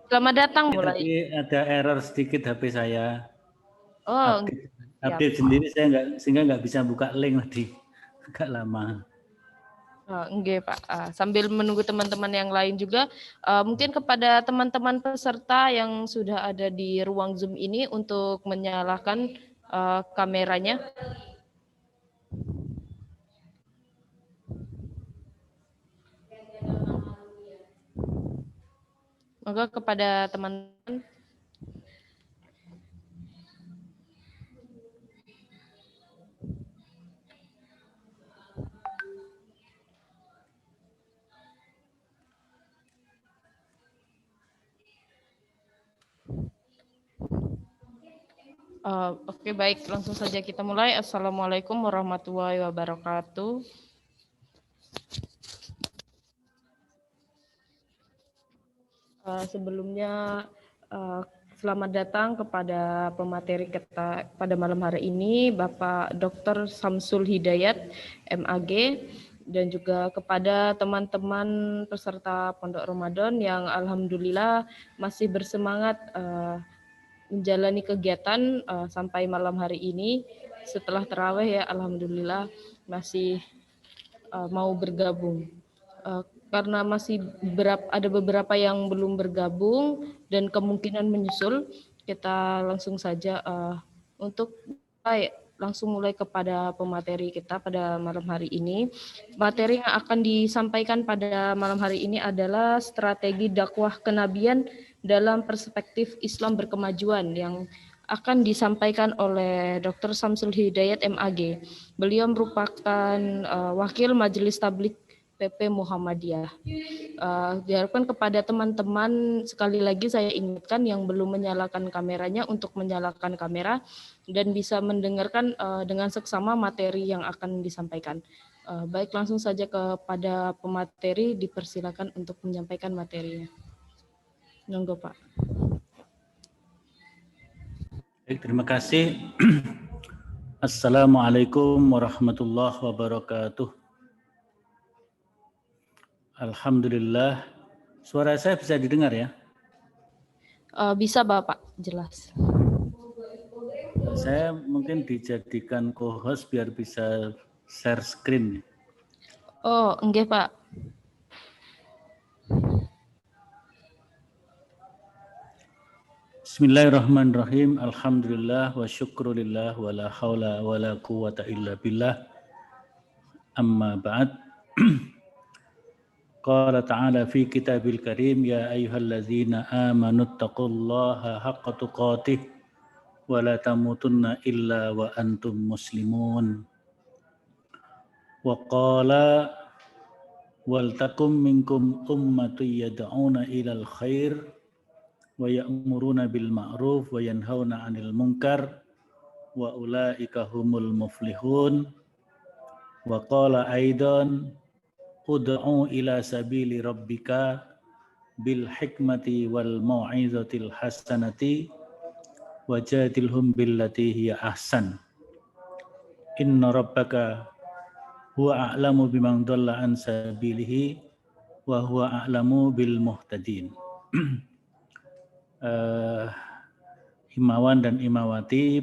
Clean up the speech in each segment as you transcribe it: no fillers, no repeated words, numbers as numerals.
Selamat datang mulai. Tapi ada error sedikit HP saya. Oh, Update sendiri saya sehingga nggak bisa buka link tadi. Agak lama. Enggak Pak. Sambil menunggu teman-teman yang lain juga, mungkin kepada teman-teman peserta yang sudah ada di ruang Zoom ini untuk menyalakan kameranya. Maka kepada teman-teman Oke, baik, langsung saja kita mulai. Assalamualaikum warahmatullahi wabarakatuh. Sebelumnya selamat datang kepada pemateri kita pada malam hari ini, Bapak Dr. Samsul Hidayat, MAG, dan juga kepada teman-teman peserta Pondok Ramadan yang alhamdulillah masih bersemangat menjalani kegiatan sampai malam hari ini. Setelah tarawih ya, alhamdulillah masih mau bergabung. Karena masih ada beberapa yang belum bergabung dan kemungkinan menyusul, kita langsung saja untuk langsung mulai kepada pemateri kita pada malam hari ini. Materi yang akan disampaikan pada malam hari ini adalah strategi dakwah kenabian dalam perspektif Islam berkemajuan yang akan disampaikan oleh Dr. Samsul Hidayat MAG. Beliau merupakan wakil Majelis Tabligh PP Muhammadiyah. Diharapkan kepada teman-teman, sekali lagi saya ingatkan yang belum menyalakan kameranya untuk menyalakan kamera dan bisa mendengarkan dengan seksama materi yang akan disampaikan. Baik, langsung saja kepada pemateri, dipersilakan untuk menyampaikan materinya. Monggo Pak. Baik, terima kasih. Assalamualaikum warahmatullahi wabarakatuh. Alhamdulillah. Suara saya bisa didengar ya? Bisa Bapak, jelas. Saya mungkin dijadikan co-host biar bisa share screen. Oh, enggak Pak. Bismillahirrahmanirrahim. Alhamdulillah wa syukrulillah wa la hawla wa la quwata illa billah. Amma ba'd. Qala ta'ala fi kitabil karim ya ayyuhalladzina amanu taqullaha haqqa tuqatih wa la tamutunna illa wa antum muslimun. Wa qala wal takum minkum ummatun yad'una ilal khair wa ya'muruna bil ma'ruf wa yanhauna 'anil munkar wa ulaika humul muflihun. Wa qala aidan ud'u ila sabili rabbika bil hikmati wal mau'izatil hasanati wajadilhum billati hiya ahsan. Inna rabbaka huwa a'lamu biman dhalla an sabilihi wa huwa a'lamu bil muhtadin. Himawan dan imawati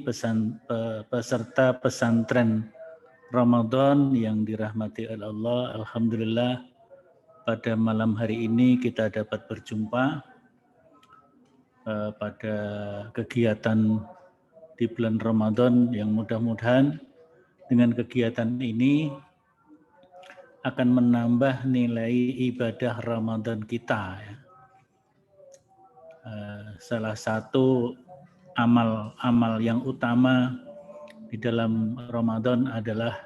peserta pesantren Ramadan yang dirahmati oleh Allah, alhamdulillah pada malam hari ini kita dapat berjumpa pada kegiatan di bulan Ramadan yang mudah-mudahan dengan kegiatan ini akan menambah nilai ibadah Ramadan kita. Salah satu amal yang utama di dalam Ramadan adalah,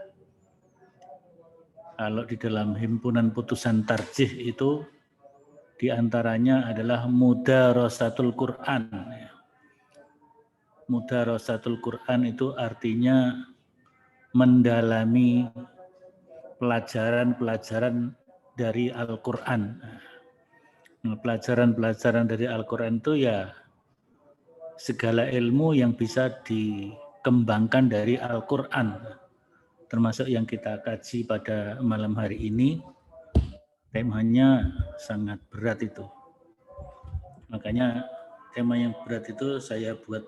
kalau di dalam himpunan putusan tarjih itu diantaranya adalah mudarasatul Quran. Mudarasatul Quran itu artinya mendalami pelajaran-pelajaran dari Al-Quran. Pelajaran-pelajaran dari Al-Quran itu ya segala ilmu yang bisa dikembangkan dari Al-Quran, termasuk yang kita kaji pada malam hari ini. Temanya sangat berat itu. Makanya tema yang berat itu saya buat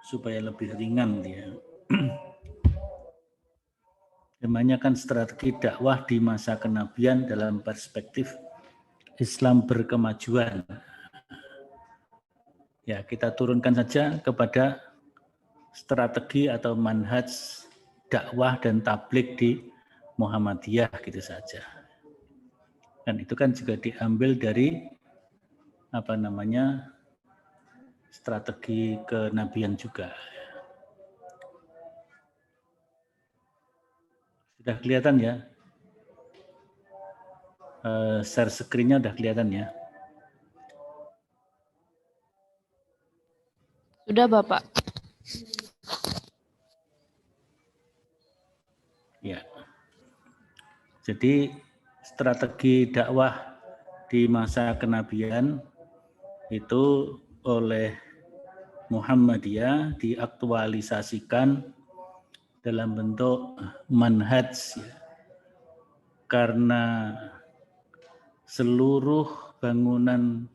supaya lebih ringan dia. Temanya kan strategi dakwah di masa kenabian dalam perspektif Islam berkemajuan. Ya, kita turunkan saja kepada strategi atau manhaj dakwah dan tabligh di Muhammadiyah gitu saja. Dan itu kan juga diambil dari strategi kenabian juga. Sudah kelihatan ya? Share screen-nya sudah kelihatan ya? Sudah, Bapak. Ya. Jadi strategi dakwah di masa kenabian itu oleh Muhammadiyah diaktualisasikan dalam bentuk manhaj, karena seluruh bangunan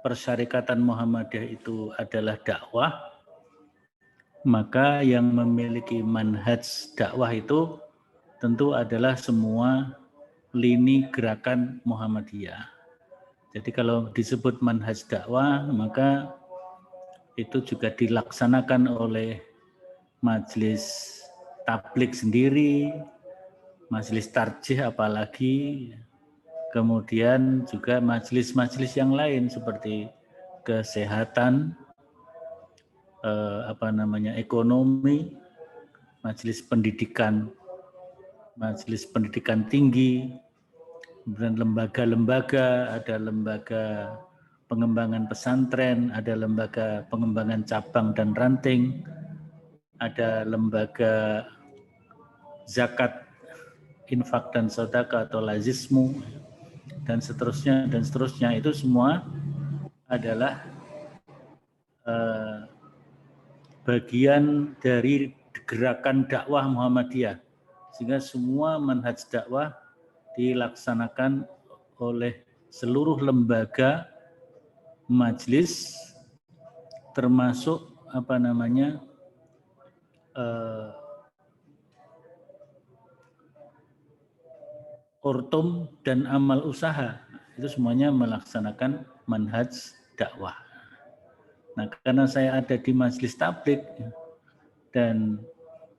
persyarikatan Muhammadiyah itu adalah dakwah, maka yang memiliki manhaj dakwah itu tentu adalah semua lini gerakan Muhammadiyah. Jadi kalau disebut manhaj dakwah, maka itu juga dilaksanakan oleh majelis tabligh sendiri, majelis tarjih apalagi, kemudian juga majelis-majelis yang lain seperti kesehatan, ekonomi, majelis pendidikan tinggi, kemudian lembaga-lembaga, ada lembaga pengembangan pesantren, ada lembaga pengembangan cabang dan ranting, ada lembaga zakat, infak dan sedekah atau lazismu, dan seterusnya, itu semua adalah bagian dari gerakan dakwah Muhammadiyah, sehingga semua manhaj dakwah dilaksanakan oleh seluruh lembaga, majelis, termasuk ortum dan amal usaha, itu semuanya melaksanakan manhaj dakwah. Nah, karena saya ada di majelis tabligh dan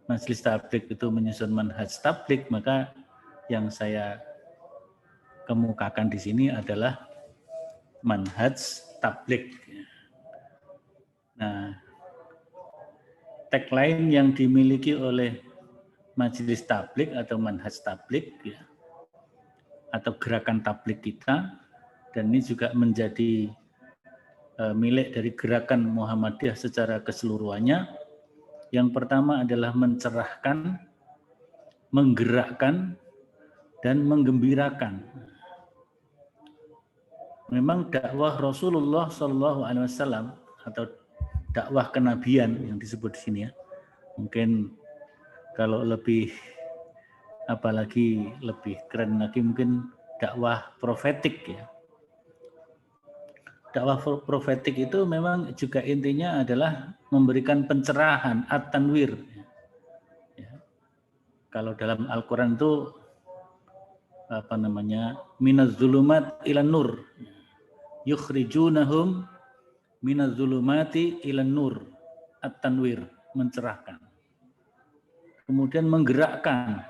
majelis tabligh itu menyusun manhaj tabligh, maka yang saya kemukakan di sini adalah manhaj tabligh. Nah, tagline yang dimiliki oleh majelis tabligh atau manhaj tabligh ya, atau gerakan tabligh kita, dan ini juga menjadi milik dari gerakan Muhammadiyah secara keseluruhannya. Yang pertama adalah mencerahkan, menggerakkan, dan menggembirakan. Memang dakwah Rasulullah SAW atau dakwah kenabian yang disebut di sini ya, mungkin kalau lebih keren lagi mungkin dakwah profetik ya. Dakwah profetik itu memang juga intinya adalah memberikan pencerahan, at-tanwir. Ya. Kalau dalam Al-Quran itu minaz zulumat ilan nur, yukhrijunahum minaz zulumati ilan nur, at-tanwir, mencerahkan. Kemudian menggerakkan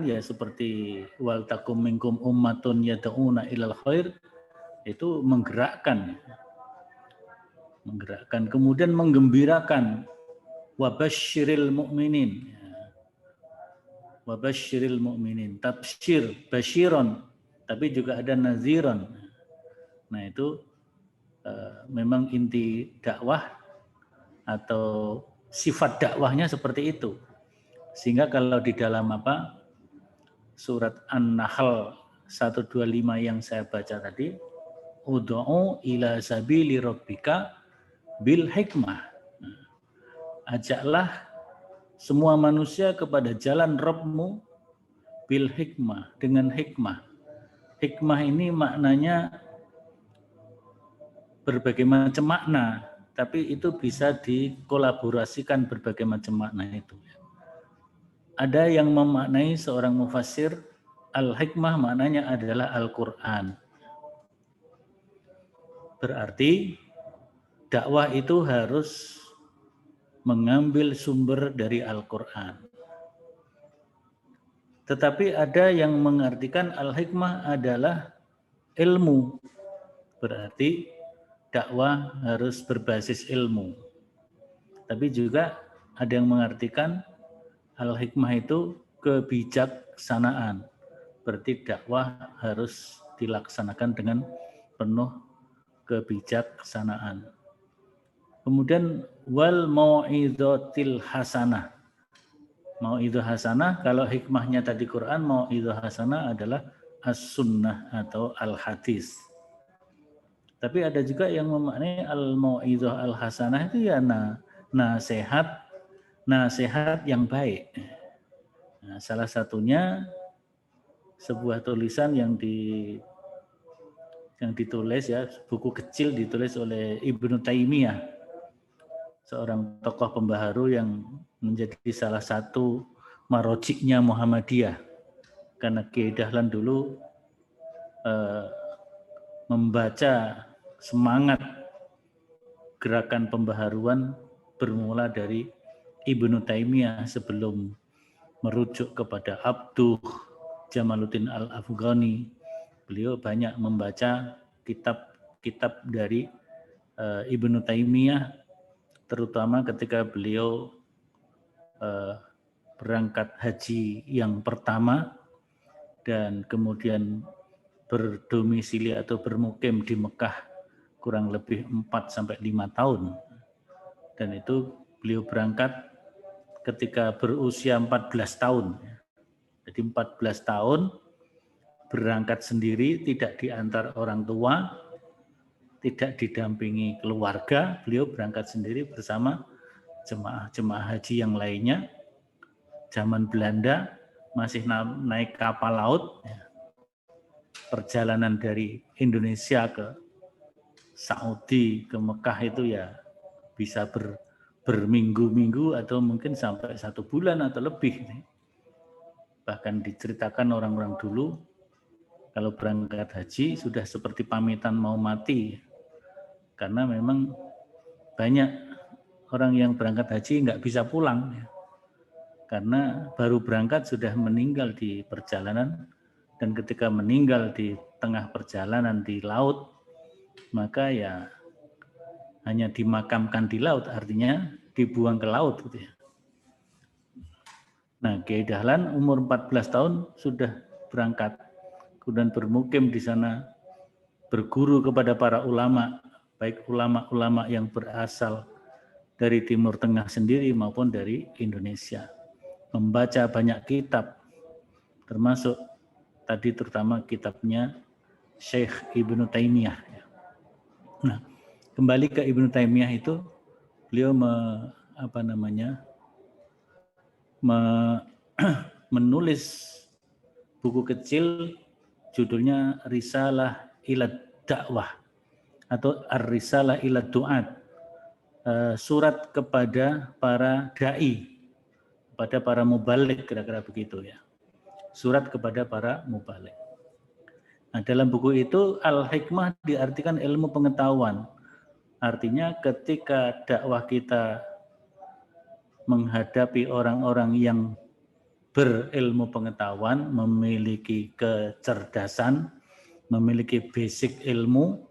ya seperti wal takum minkum ummatun yad'una ilal khair, itu menggerakkan. Kemudian menggembirakan, wabasyiril mu'minin, tabsyir, basyiron, tapi juga ada naziron. Nah itu memang inti dakwah atau sifat dakwahnya seperti itu. Sehingga kalau di dalam surat An-Nahl 125 yang saya baca tadi, ud'u ila sabili rabbika bil hikmah. Ajaklah semua manusia kepada jalan Rabbmu bil hikmah, dengan hikmah. Hikmah ini maknanya berbagai macam makna, tapi itu bisa dikolaborasikan berbagai macam makna itu. Ada yang memaknai seorang mufassir al-hikmah maknanya adalah Al-Quran. Berarti dakwah itu harus mengambil sumber dari Al-Quran. Tetapi ada yang mengartikan al-hikmah adalah ilmu. Berarti dakwah harus berbasis ilmu. Tapi juga ada yang mengartikan al-hikmah itu kebijaksanaan. Berarti dakwah harus dilaksanakan dengan penuh kebijaksanaan. Kemudian wal mau'izatil hasanah. Mau'izah hasanah, kalau hikmahnya tadi Quran, mau'izah hasanah adalah as-sunnah atau al-hadis. Tapi ada juga yang memaknai al-mau'izah al-hasanah itu ya nasihat yang baik. Nah, salah satunya sebuah tulisan yang ditulis ya, buku kecil ditulis oleh Ibnu Taimiyah, seorang tokoh pembaharu yang menjadi salah satu marojiknya Muhammadiyah. Karena Kiai Dahlan dulu membaca semangat gerakan pembaharuan bermula dari Ibnu Taimiyah sebelum merujuk kepada Abduh Jamaluddin Al-Afghani. Beliau banyak membaca kitab-kitab dari Ibnu Taimiyah, terutama ketika beliau berangkat haji yang pertama dan kemudian berdomisili atau bermukim di Mekah kurang lebih 4-5 tahun. Dan itu beliau berangkat ketika berusia 14 tahun. Jadi 14 tahun berangkat sendiri, tidak diantar orang tua, tidak didampingi keluarga, beliau berangkat sendiri bersama jemaah haji yang lainnya. Zaman Belanda masih naik kapal laut, perjalanan dari Indonesia ke Saudi, ke Mekah itu ya bisa berminggu-minggu atau mungkin sampai 1 bulan atau lebih. Bahkan diceritakan orang-orang dulu kalau berangkat haji sudah seperti pamitan mau mati, karena memang banyak orang yang berangkat haji nggak bisa pulang karena baru berangkat sudah meninggal di perjalanan, dan ketika meninggal di tengah perjalanan di laut maka ya hanya dimakamkan di laut, artinya dibuang ke laut gitu ya. Nah, Kiai Dahlan umur 14 tahun sudah berangkat, kemudian bermukim di sana, berguru kepada para ulama, baik ulama-ulama yang berasal dari Timur Tengah sendiri maupun dari Indonesia. Membaca banyak kitab, termasuk tadi terutama kitabnya Syekh Ibnu Taimiyah. Nah, kembali ke Ibnu Taimiyah itu, beliau menulis buku kecil judulnya Risalah Ilad Dakwah atau Ar-Risalah Ilad Du'at, surat kepada para da'i, kepada para mubalik, kira-kira begitu ya. Surat kepada para mubalik. Nah, dalam buku itu al-hikmah diartikan ilmu pengetahuan. Artinya ketika dakwah kita menghadapi orang-orang yang berilmu pengetahuan, memiliki kecerdasan, memiliki basic ilmu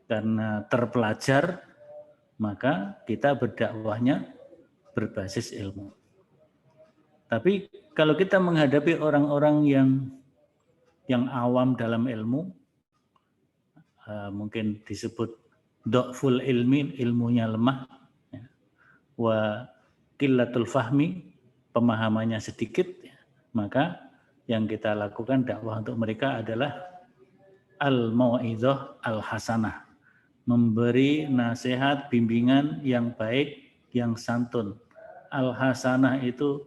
karena terpelajar, maka kita berdakwahnya berbasis ilmu. Tapi kalau kita menghadapi orang-orang yang awam dalam ilmu, mungkin disebut dhaful ilmi, ilmunya lemah, wa qillatul fahmi, pemahamannya sedikit, maka yang kita lakukan dakwah untuk mereka adalah al-mau'izah al-hasanah, memberi nasihat, bimbingan yang baik, yang santun. Al-hasanah itu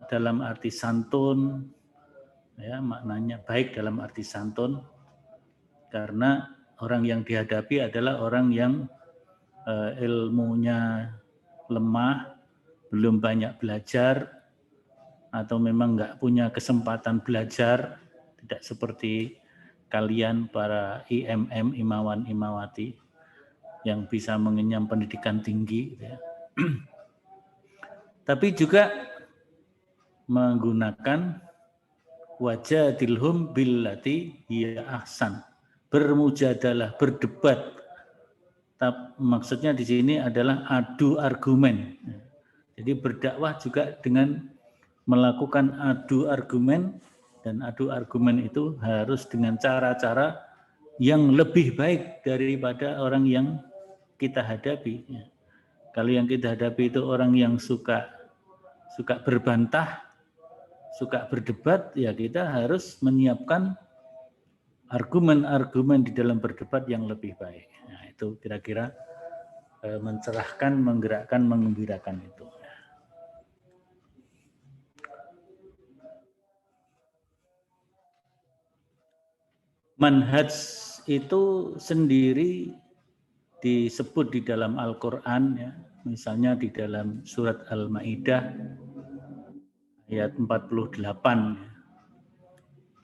dalam arti santun, ya, maknanya baik dalam arti santun, karena orang yang dihadapi adalah orang yang ilmunya lemah, belum banyak belajar, atau memang nggak punya kesempatan belajar, tidak seperti kalian para IMM, Imawan, Imawati, yang bisa mengenyam pendidikan tinggi. Ya. Tapi juga menggunakan wajadilhum billati hiya ahsan. Bermujadalah, berdebat. Maksudnya di sini adalah adu argumen. Jadi berdakwah juga dengan melakukan adu argumen, dan adu argumen itu harus dengan cara-cara yang lebih baik daripada orang yang kita hadapi. Kalau yang kita hadapi itu orang yang suka berbantah, suka berdebat, ya kita harus menyiapkan argumen-argumen di dalam berdebat yang lebih baik. Nah, itu kira-kira mencerahkan, menggerakkan, mengembirakan itu. Manhaj itu sendiri disebut di dalam Al-Quran, ya. Misalnya di dalam surat Al-Ma'idah ayat 48, ya.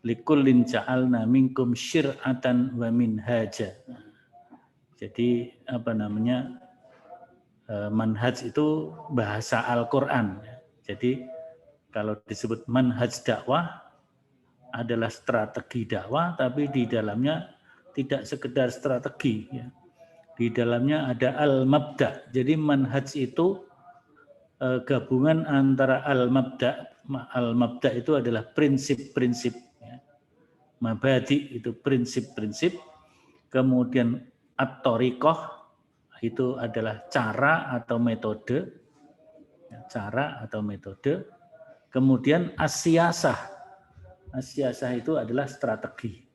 Likullin ja'alna minkum syir'atan wa minhaja. Jadi manhaj itu bahasa Al-Quran. Jadi kalau disebut manhaj dakwah adalah strategi dakwah, tapi di dalamnya tidak sekedar strategi. Ya. Di dalamnya ada al-mabda. Jadi manhaj itu gabungan antara al-mabda. Al-mabda itu adalah prinsip-prinsip. Mabadi itu prinsip-prinsip, kemudian at-thariqah itu adalah cara atau metode, kemudian as-siyasah itu adalah strategi.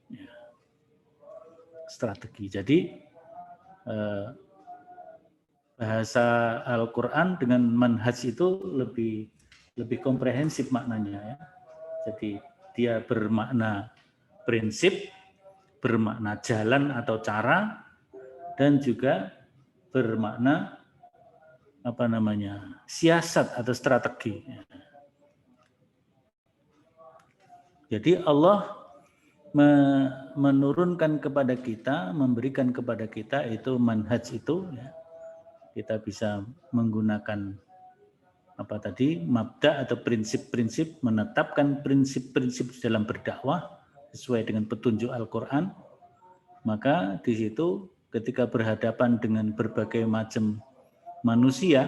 Jadi bahasa Al-Quran dengan manhaj itu lebih komprehensif maknanya, ya. Jadi dia bermakna prinsip, bermakna jalan atau cara, dan juga bermakna siasat atau strategi. Jadi Allah menurunkan kepada kita, memberikan kepada kita itu manhaj itu, ya. Kita bisa menggunakan mabda atau prinsip-prinsip, menetapkan prinsip-prinsip dalam berdakwah sesuai dengan petunjuk Al-Quran. Maka di situ ketika berhadapan dengan berbagai macam manusia,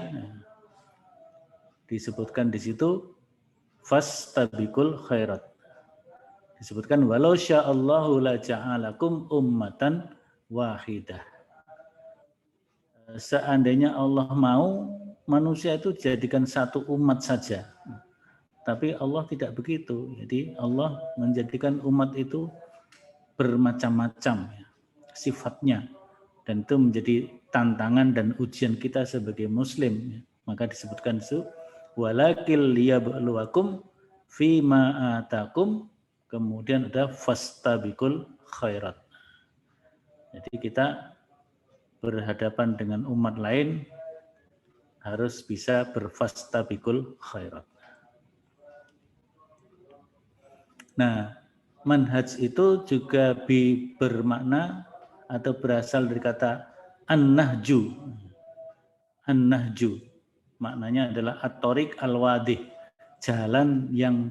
disebutkan di situ fastabiqul khairat. Disebutkan walau sya'allahu la ja'alakum ummatan wahidah. Seandainya Allah mau, manusia itu dijadikan satu umat saja. Tapi Allah tidak begitu. Jadi Allah menjadikan umat itu bermacam-macam, ya, sifatnya. Dan itu menjadi tantangan dan ujian kita sebagai muslim, ya. Maka disebutkan itu walakil liyabluwakum fima atakum, kemudian ada fastabiqul khairat. Jadi kita berhadapan dengan umat lain harus bisa berfastabiqul khairat. Nah, manhaj itu juga bermakna atau berasal dari kata an-nahju. An-nahju maknanya adalah at-thariq al-wadih, jalan yang.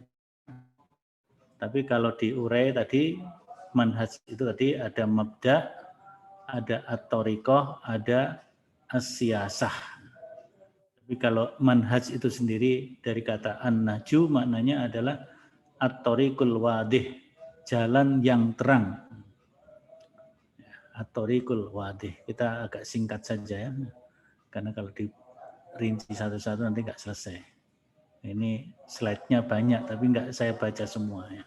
Tapi kalau diurai tadi, manhaj itu tadi ada mabda, ada at-thariqah, ada as-siyasah. Tapi kalau manhaj itu sendiri dari kata an-nahju maknanya adalah at-thariqul wadih, jalan yang terang. At-thariqul wadih. Kita agak singkat saja, ya. Karena kalau dirinci satu-satu nanti nggak selesai. Ini slide-nya banyak tapi nggak saya baca semua, ya.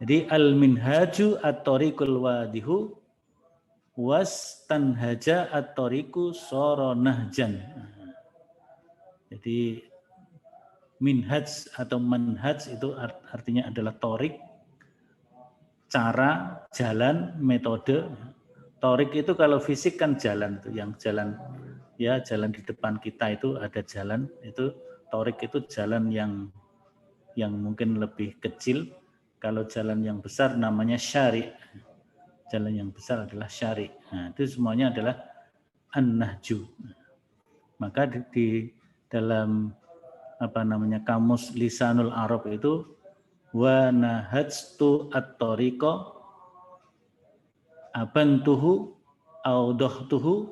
Jadi al-minhaju at-thariqul wadihu wastanhaja at-thariqu sara nahjan. Jadi minhaj atau manhaj itu artinya adalah thariq, cara, jalan, metode. Torik itu kalau fisik kan jalan tuh, yang jalan ya jalan di depan kita itu ada jalan, itu torik itu jalan yang mungkin lebih kecil. Kalau jalan yang besar namanya syari. Jalan yang besar adalah syari. Nah, itu semuanya adalah an-nahju. Maka di dalam kamus Lisanul Arab itu wa nahajtu at-tariqa abantuhu audahtuhu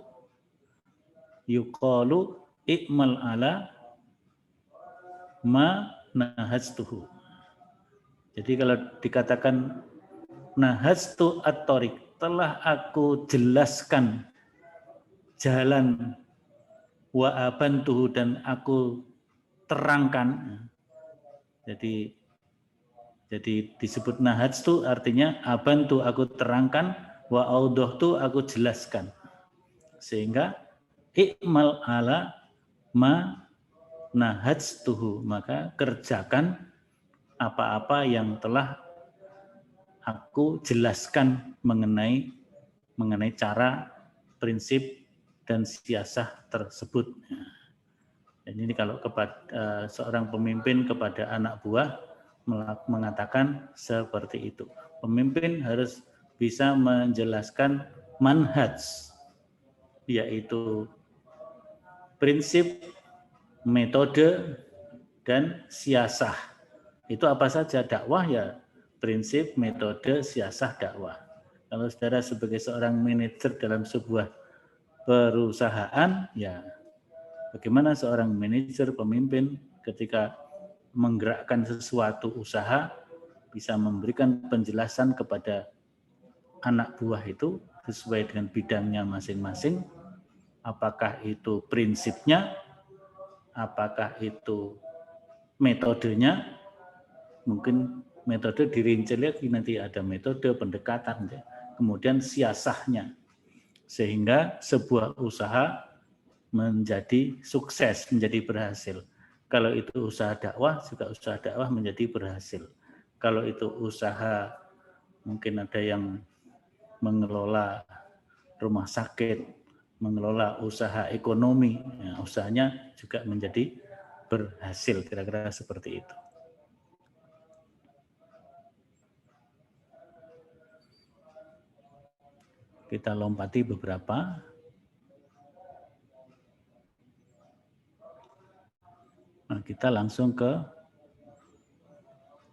yuqalu i'mal ala ma nahajtuhu. Jadi kalau dikatakan nahajtu at-tariq, telah aku jelaskan jalan, wa abantuhu, dan aku terangkan. Jadi disebut nahajtu artinya abantu, aku terangkan, wa audahtu, aku jelaskan. Sehingga i'mal ala ma nahajtuhu, maka kerjakan apa-apa yang telah aku jelaskan mengenai cara, prinsip, dan siasah tersebut. Dan ini kalau kepada seorang pemimpin kepada anak buah mengatakan seperti itu. Pemimpin harus bisa menjelaskan manhaj, yaitu prinsip, metode, dan siasah. Itu apa saja? Dakwah ya prinsip, metode, siasah dakwah. Kalau saudara sebagai seorang manajer dalam sebuah perusahaan, ya bagaimana seorang manajer, pemimpin ketika menggerakkan sesuatu usaha bisa memberikan penjelasan kepada anak buah itu sesuai dengan bidangnya masing-masing, apakah itu prinsipnya, apakah itu metodenya, mungkin metode dirinci lagi, nanti ada metode pendekatan, kemudian siasahnya, sehingga sebuah usaha menjadi sukses, menjadi berhasil. Kalau itu usaha dakwah, juga usaha dakwah menjadi berhasil. Kalau itu usaha, mungkin ada yang mengelola rumah sakit, mengelola usaha ekonomi, ya, usahanya juga menjadi berhasil, kira-kira seperti itu. Kita lompati beberapa. Nah, kita langsung ke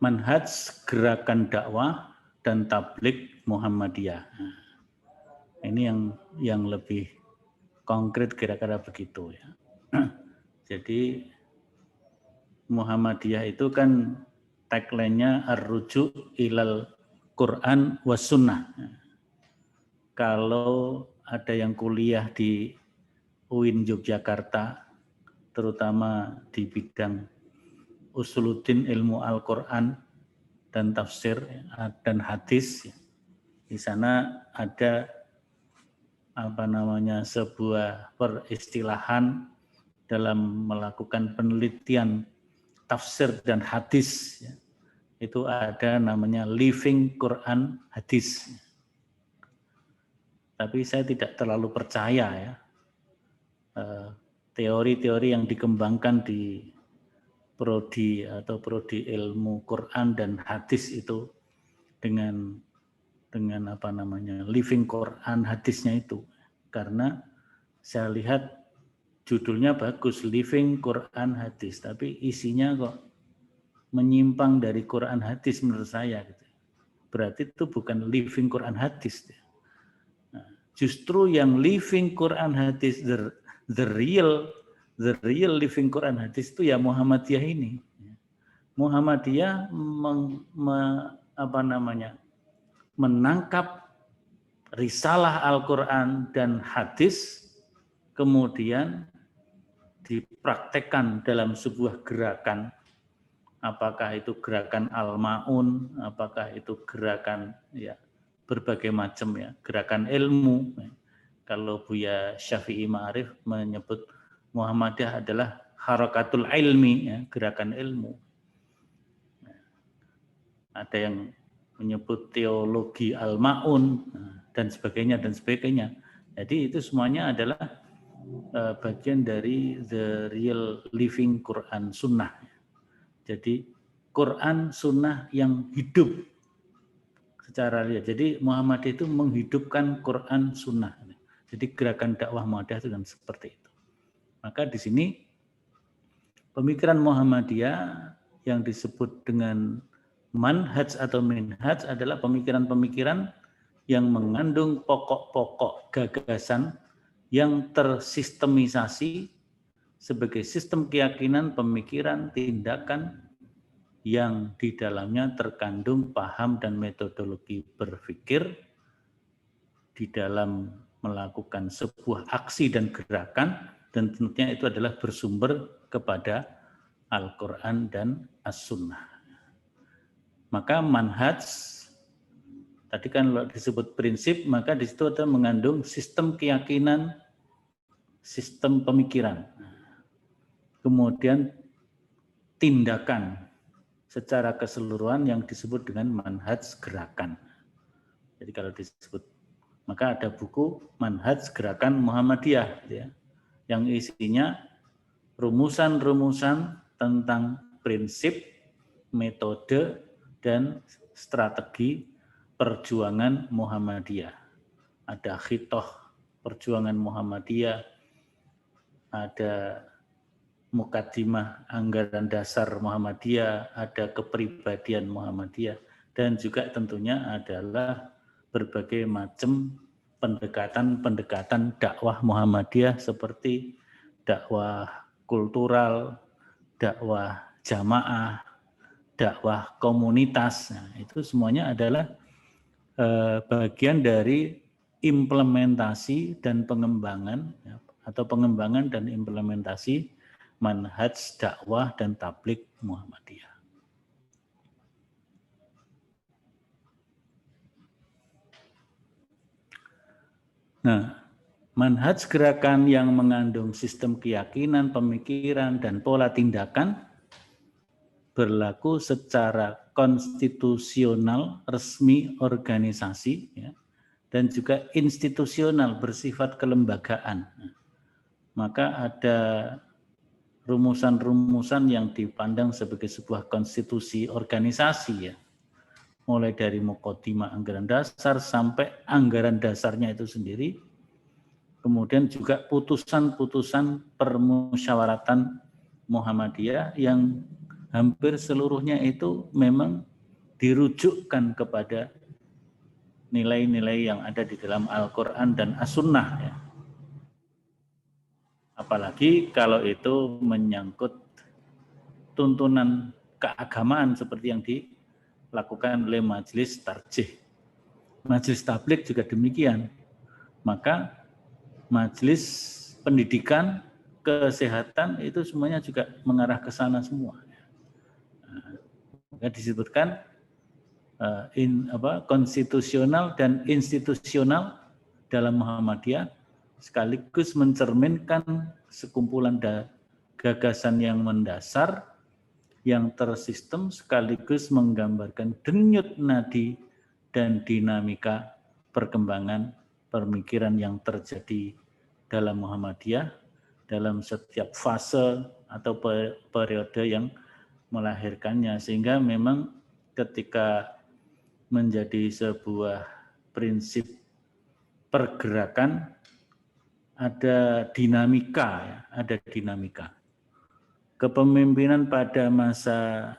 manhaj gerakan dakwah dan tabligh Muhammadiyah. Nah, ini yang lebih konkret kira-kira begitu ya. Jadi Muhammadiyah itu kan tagline-nya ar-ruju' ilal Quran was sunnah. Kalau ada yang kuliah di UIN Yogyakarta, terutama di bidang usuluddin ilmu Al-Quran dan tafsir dan hadis, di sana ada sebuah peristilahan dalam melakukan penelitian tafsir dan hadis, itu ada namanya living Quran hadis. Tapi saya tidak terlalu percaya ya teori-teori yang dikembangkan di prodi ilmu Quran dan hadis itu dengan living Quran hadisnya itu, karena saya lihat judulnya bagus, living Quran hadis, tapi isinya kok menyimpang dari Quran hadis menurut saya gitu. Berarti itu bukan living Quran hadis. Justru yang living Quran hadis, the real living Quran hadis itu ya Muhammadiyah ini. Muhammadiyah menangkap risalah Al-Quran dan hadis, kemudian dipraktekkan dalam sebuah gerakan, apakah itu gerakan Al-Ma'un, apakah itu gerakan ya berbagai macam ya, gerakan ilmu. Kalau Buya Syafi'i Ma'arif menyebut Muhammadiyah adalah harakatul ilmi, ya, gerakan ilmu. Ada yang menyebut teologi Al-Ma'un, dan sebagainya dan sebagainya. Jadi itu semuanya adalah bagian dari the real living Quran Sunnah. Jadi Quran Sunnah yang hidup secara real. Jadi Muhammadiyah itu menghidupkan Quran Sunnah. Jadi gerakan dakwah Muhammadiyah itu kan seperti itu. Maka di sini pemikiran Muhammadiyah yang disebut dengan manhaj atau minhaj adalah pemikiran-pemikiran yang mengandung pokok-pokok gagasan yang tersistemisasi sebagai sistem keyakinan, pemikiran, tindakan yang di dalamnya terkandung paham dan metodologi berpikir di dalam melakukan sebuah aksi dan gerakan, dan tentunya itu adalah bersumber kepada Al-Quran dan As-Sunnah. Maka manhaj, tadi kan disebut prinsip, maka di situ ada mengandung sistem keyakinan, sistem pemikiran, kemudian tindakan secara keseluruhan yang disebut dengan manhaj gerakan. Jadi kalau disebut, maka ada buku Manhaj Gerakan Muhammadiyah, ya, yang isinya rumusan-rumusan tentang prinsip, metode, dan strategi perjuangan Muhammadiyah. Ada khitoh perjuangan Muhammadiyah, ada mukaddimah anggaran dasar Muhammadiyah, ada kepribadian Muhammadiyah, dan juga tentunya adalah berbagai macam pendekatan-pendekatan dakwah Muhammadiyah seperti dakwah kultural, dakwah jamaah, dakwah komunitas. Nah, itu semuanya adalah bagian dari implementasi dan pengembangan, atau pengembangan dan implementasi manhaj dakwah dan tabligh Muhammadiyah. Nah, manhaj gerakan yang mengandung sistem keyakinan, pemikiran, dan pola tindakan berlaku secara konstitusional, resmi organisasi, ya, dan juga institusional, bersifat kelembagaan. Maka ada rumusan-rumusan yang dipandang sebagai sebuah konstitusi organisasi, ya, mulai dari muqaddimah anggaran dasar sampai anggaran dasarnya itu sendiri, kemudian juga putusan-putusan permusyawaratan Muhammadiyah yang hampir seluruhnya itu memang dirujukkan kepada nilai-nilai yang ada di dalam Al-Quran dan As-Sunnah, ya. Apalagi kalau itu menyangkut tuntunan keagamaan seperti yang dilakukan oleh Majelis Tarjih. Majelis Tabligh juga demikian. Maka Majelis Pendidikan, Kesehatan itu semuanya juga mengarah ke sana semua. Maka disebutkan konstitusional dan institusional dalam Muhammadiyah sekaligus mencerminkan sekumpulan gagasan yang mendasar, yang tersistem, sekaligus menggambarkan denyut nadi dan dinamika perkembangan pemikiran yang terjadi dalam Muhammadiyah dalam setiap fase atau periode yang melahirkannya, sehingga memang ketika menjadi sebuah prinsip pergerakan ada dinamika, ya, ada dinamika. Kepemimpinan pada masa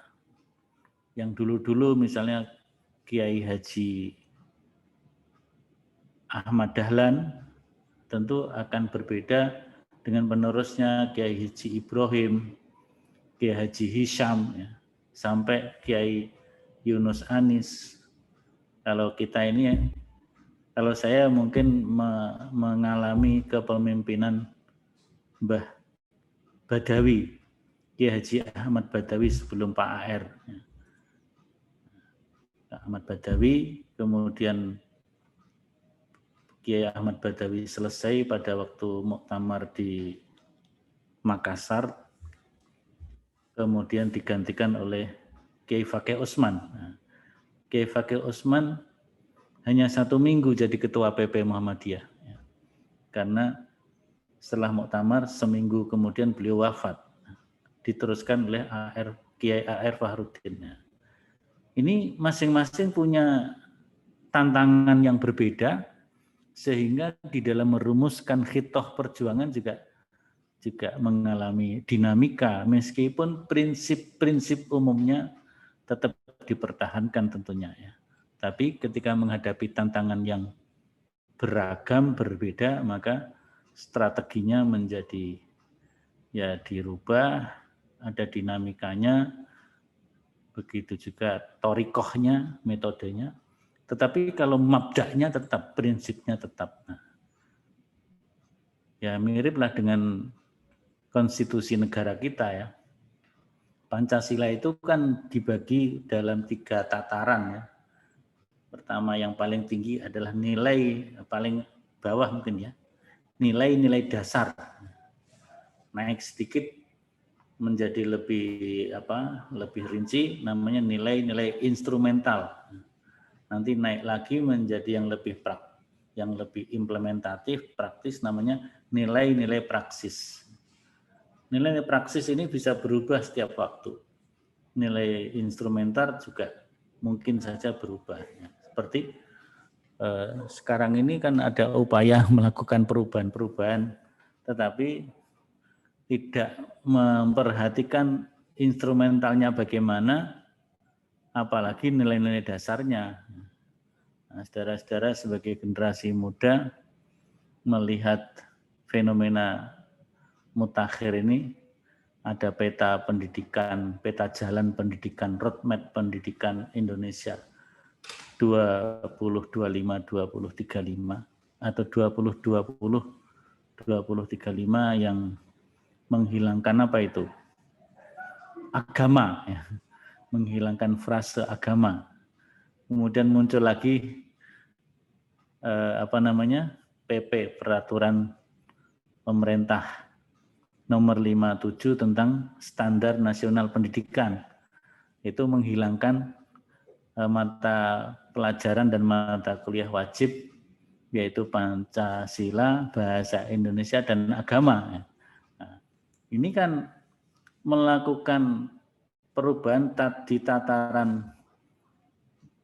yang dulu-dulu, misalnya Kiai Haji Ahmad Dahlan, tentu akan berbeda dengan penerusnya Kiai Haji Ibrahim, Kiai Haji Hisham, ya, sampai Kiai Yunus Anis. Kalau kita ini, kalau saya mungkin mengalami kepemimpinan Mbah Badawi, Kiai Haji Ahmad Badawi sebelum Pak AR. Ahmad Badawi, kemudian Kiai Ahmad Badawi selesai pada waktu muktamar di Makassar, kemudian digantikan oleh Kiai Fakih Utsman. Kiai Fakih Utsman hanya 1 minggu jadi ketua PP Muhammadiyah. Karena setelah muktamar seminggu kemudian beliau wafat. Diteruskan oleh Kiai A.R. Fakhruddin. Ini masing-masing punya tantangan yang berbeda, sehingga di dalam merumuskan khitoh perjuangan juga mengalami dinamika, meskipun prinsip-prinsip umumnya tetap dipertahankan tentunya ya. Tapi ketika menghadapi tantangan yang beragam, berbeda, maka strateginya menjadi ya dirubah, ada dinamikanya, begitu juga torikohnya, metodenya. Tetapi kalau mabda'nya tetap, prinsipnya tetap. Nah, ya miriplah dengan konstitusi negara kita ya. Pancasila itu kan dibagi dalam 3 tataran ya. Pertama yang paling tinggi adalah nilai, paling bawah mungkin ya, nilai-nilai dasar. Naik sedikit menjadi lebih rinci, namanya nilai-nilai instrumental. Nanti naik lagi menjadi yang lebih implementatif, praktis, namanya nilai-nilai praksis. Nilai praksis ini bisa berubah setiap waktu. Nilai instrumental juga mungkin saja berubah. Seperti sekarang ini kan ada upaya melakukan perubahan-perubahan, tetapi tidak memperhatikan instrumentalnya bagaimana, apalagi nilai-nilai dasarnya. Nah, saudara-saudara sebagai generasi muda melihat fenomena mutakhir ini, ada peta pendidikan, peta jalan pendidikan, roadmap pendidikan Indonesia 2025-2035 atau 2020-2035 yang menghilangkan apa itu? Agama, ya. Menghilangkan frase agama. Kemudian muncul lagi PP, peraturan pemerintah nomor 57 tentang standar nasional pendidikan. Itu menghilangkan mata pelajaran dan mata kuliah wajib, yaitu Pancasila, bahasa Indonesia, dan agama. Nah, ini kan melakukan perubahan di tataran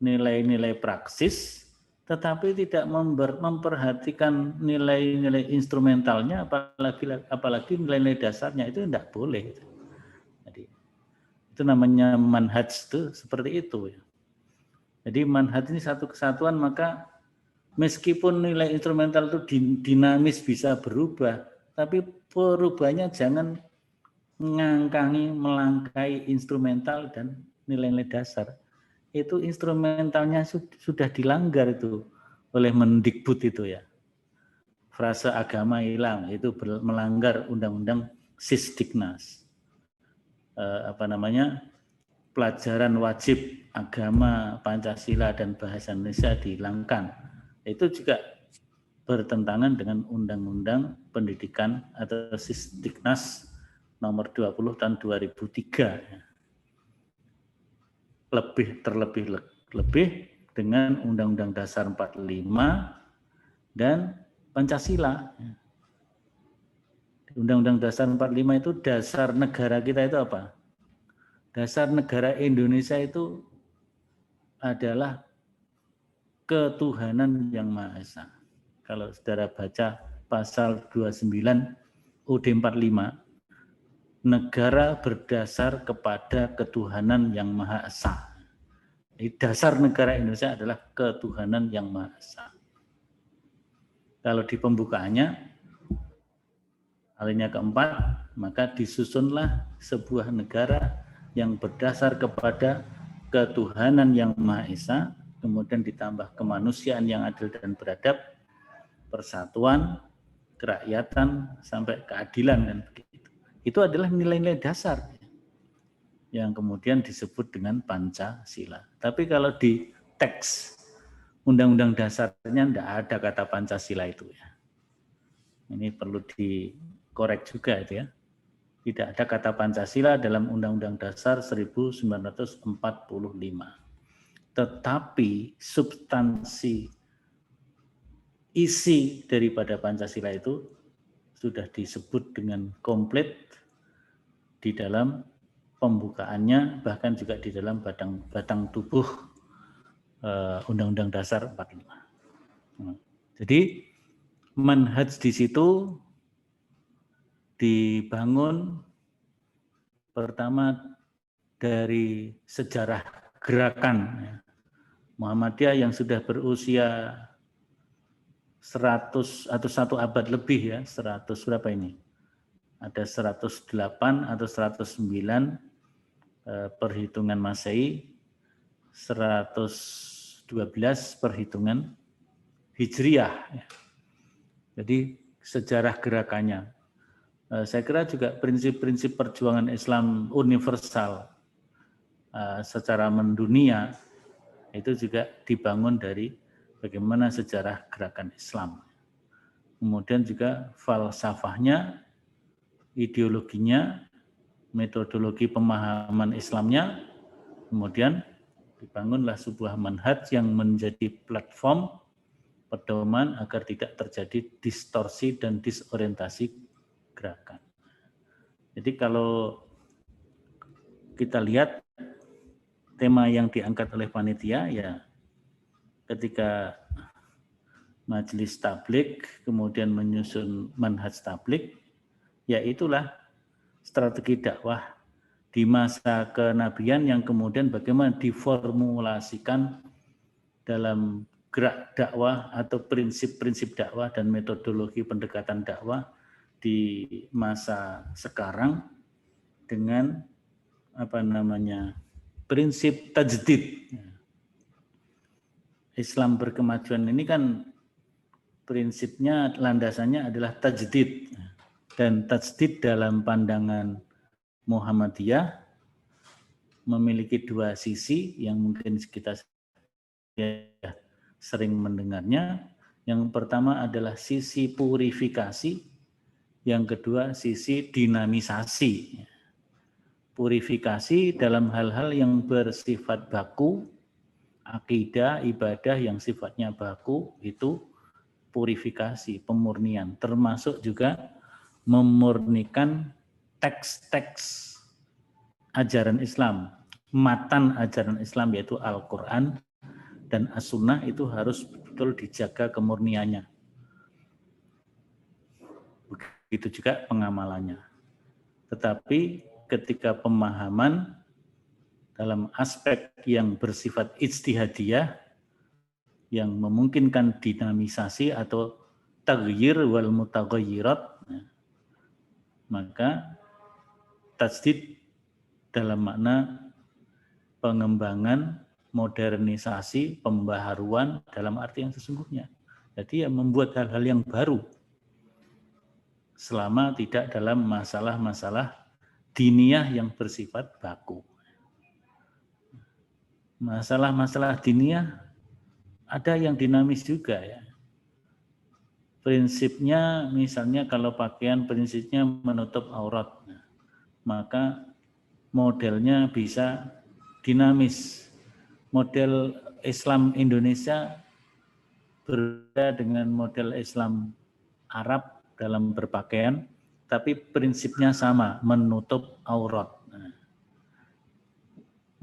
nilai-nilai praksis, tetapi tidak memperhatikan nilai-nilai instrumentalnya, apalagi nilai-nilai dasarnya, itu tidak boleh. Jadi itu namanya manhaj itu seperti itu. Jadi manhaj ini satu kesatuan, maka meskipun nilai instrumental itu dinamis bisa berubah, tapi perubahannya jangan melangkai instrumental dan nilai-nilai dasar. Itu instrumentalnya sudah dilanggar itu oleh Mendikbud itu ya. Frase agama hilang, itu melanggar Undang-Undang Sisdiknas. Pelajaran wajib agama, Pancasila, dan bahasa Indonesia dihilangkan. Itu juga bertentangan dengan Undang-Undang Pendidikan atau Sisdiknas nomor 20 tahun 2003. Terlebih dengan Undang-Undang Dasar 45 dan Pancasila. Undang-Undang Dasar 45 itu dasar negara kita itu apa? Dasar negara Indonesia itu adalah ketuhanan yang Maha Esa. Kalau saudara baca pasal 29 UUD 45, negara berdasar kepada ketuhanan yang Maha Esa. Dasar negara Indonesia adalah ketuhanan yang Maha Esa. Kalau di pembukaannya, alinea keempat, maka disusunlah sebuah negara yang berdasar kepada ketuhanan yang Maha Esa, kemudian ditambah kemanusiaan yang adil dan beradab, persatuan, kerakyatan, sampai keadilan dan begitu. Itu adalah nilai-nilai dasar yang kemudian disebut dengan Pancasila. Tapi kalau di teks Undang-Undang Dasarnya tidak ada kata Pancasila itu ya. Ini perlu dikorek juga itu ya. Tidak ada kata Pancasila dalam Undang-Undang Dasar 1945. tetapi substansi isi daripada Pancasila itu sudah disebut dengan komplit di dalam pembukaannya, bahkan juga di dalam batang tubuh Undang-Undang Dasar 45. Jadi manhaj di situ dibangun pertama dari sejarah gerakan Muhammadiyah yang sudah berusia 100 atau 1 abad lebih ya, 100 berapa ini? Ada 108 atau 109 perhitungan Masehi, 112 perhitungan Hijriah. Jadi sejarah gerakannya. Saya kira juga prinsip-prinsip perjuangan Islam universal secara mendunia itu juga dibangun dari bagaimana sejarah gerakan Islam. Kemudian juga falsafahnya, ideologinya, metodologi pemahaman Islamnya, kemudian dibangunlah sebuah manhaj yang menjadi platform pedoman agar tidak terjadi distorsi dan disorientasi gerakan. Jadi kalau kita lihat tema yang diangkat oleh panitia ya ketika majelis tabligh kemudian menyusun manhaj tabligh, ya itulah strategi dakwah di masa kenabian yang kemudian bagaimana diformulasikan dalam gerak dakwah atau prinsip-prinsip dakwah dan metodologi pendekatan dakwah di masa sekarang dengan prinsip tajdid. Islam berkemajuan ini kan prinsipnya landasannya adalah tajdid, dan tajdid dalam pandangan Muhammadiyah memiliki dua sisi yang mungkin kita sering mendengarnya. Yang pertama adalah sisi purifikasi, yang kedua sisi dinamisasi. Purifikasi dalam hal-hal yang bersifat baku, akidah, ibadah yang sifatnya baku itu purifikasi, pemurnian, termasuk juga memurnikan teks-teks ajaran Islam, matan ajaran Islam yaitu Al-Quran dan As-Sunnah itu harus betul dijaga kemurniannya. Begitu juga pengamalannya. Tetapi ketika pemahaman dalam aspek yang bersifat ijtihadiyah yang memungkinkan dinamisasi atau taghyir wal mutaghayyirat, maka tajdid dalam makna pengembangan, modernisasi, pembaharuan dalam arti yang sesungguhnya. Jadi ya membuat hal-hal yang baru selama tidak dalam masalah-masalah diniyah yang bersifat baku. Masalah-masalah diniyah ada yang dinamis juga ya. Prinsipnya misalnya kalau pakaian prinsipnya menutup aurat, maka modelnya bisa dinamis. Model Islam Indonesia berbeda dengan model Islam Arab dalam berpakaian, tapi prinsipnya sama, menutup aurat.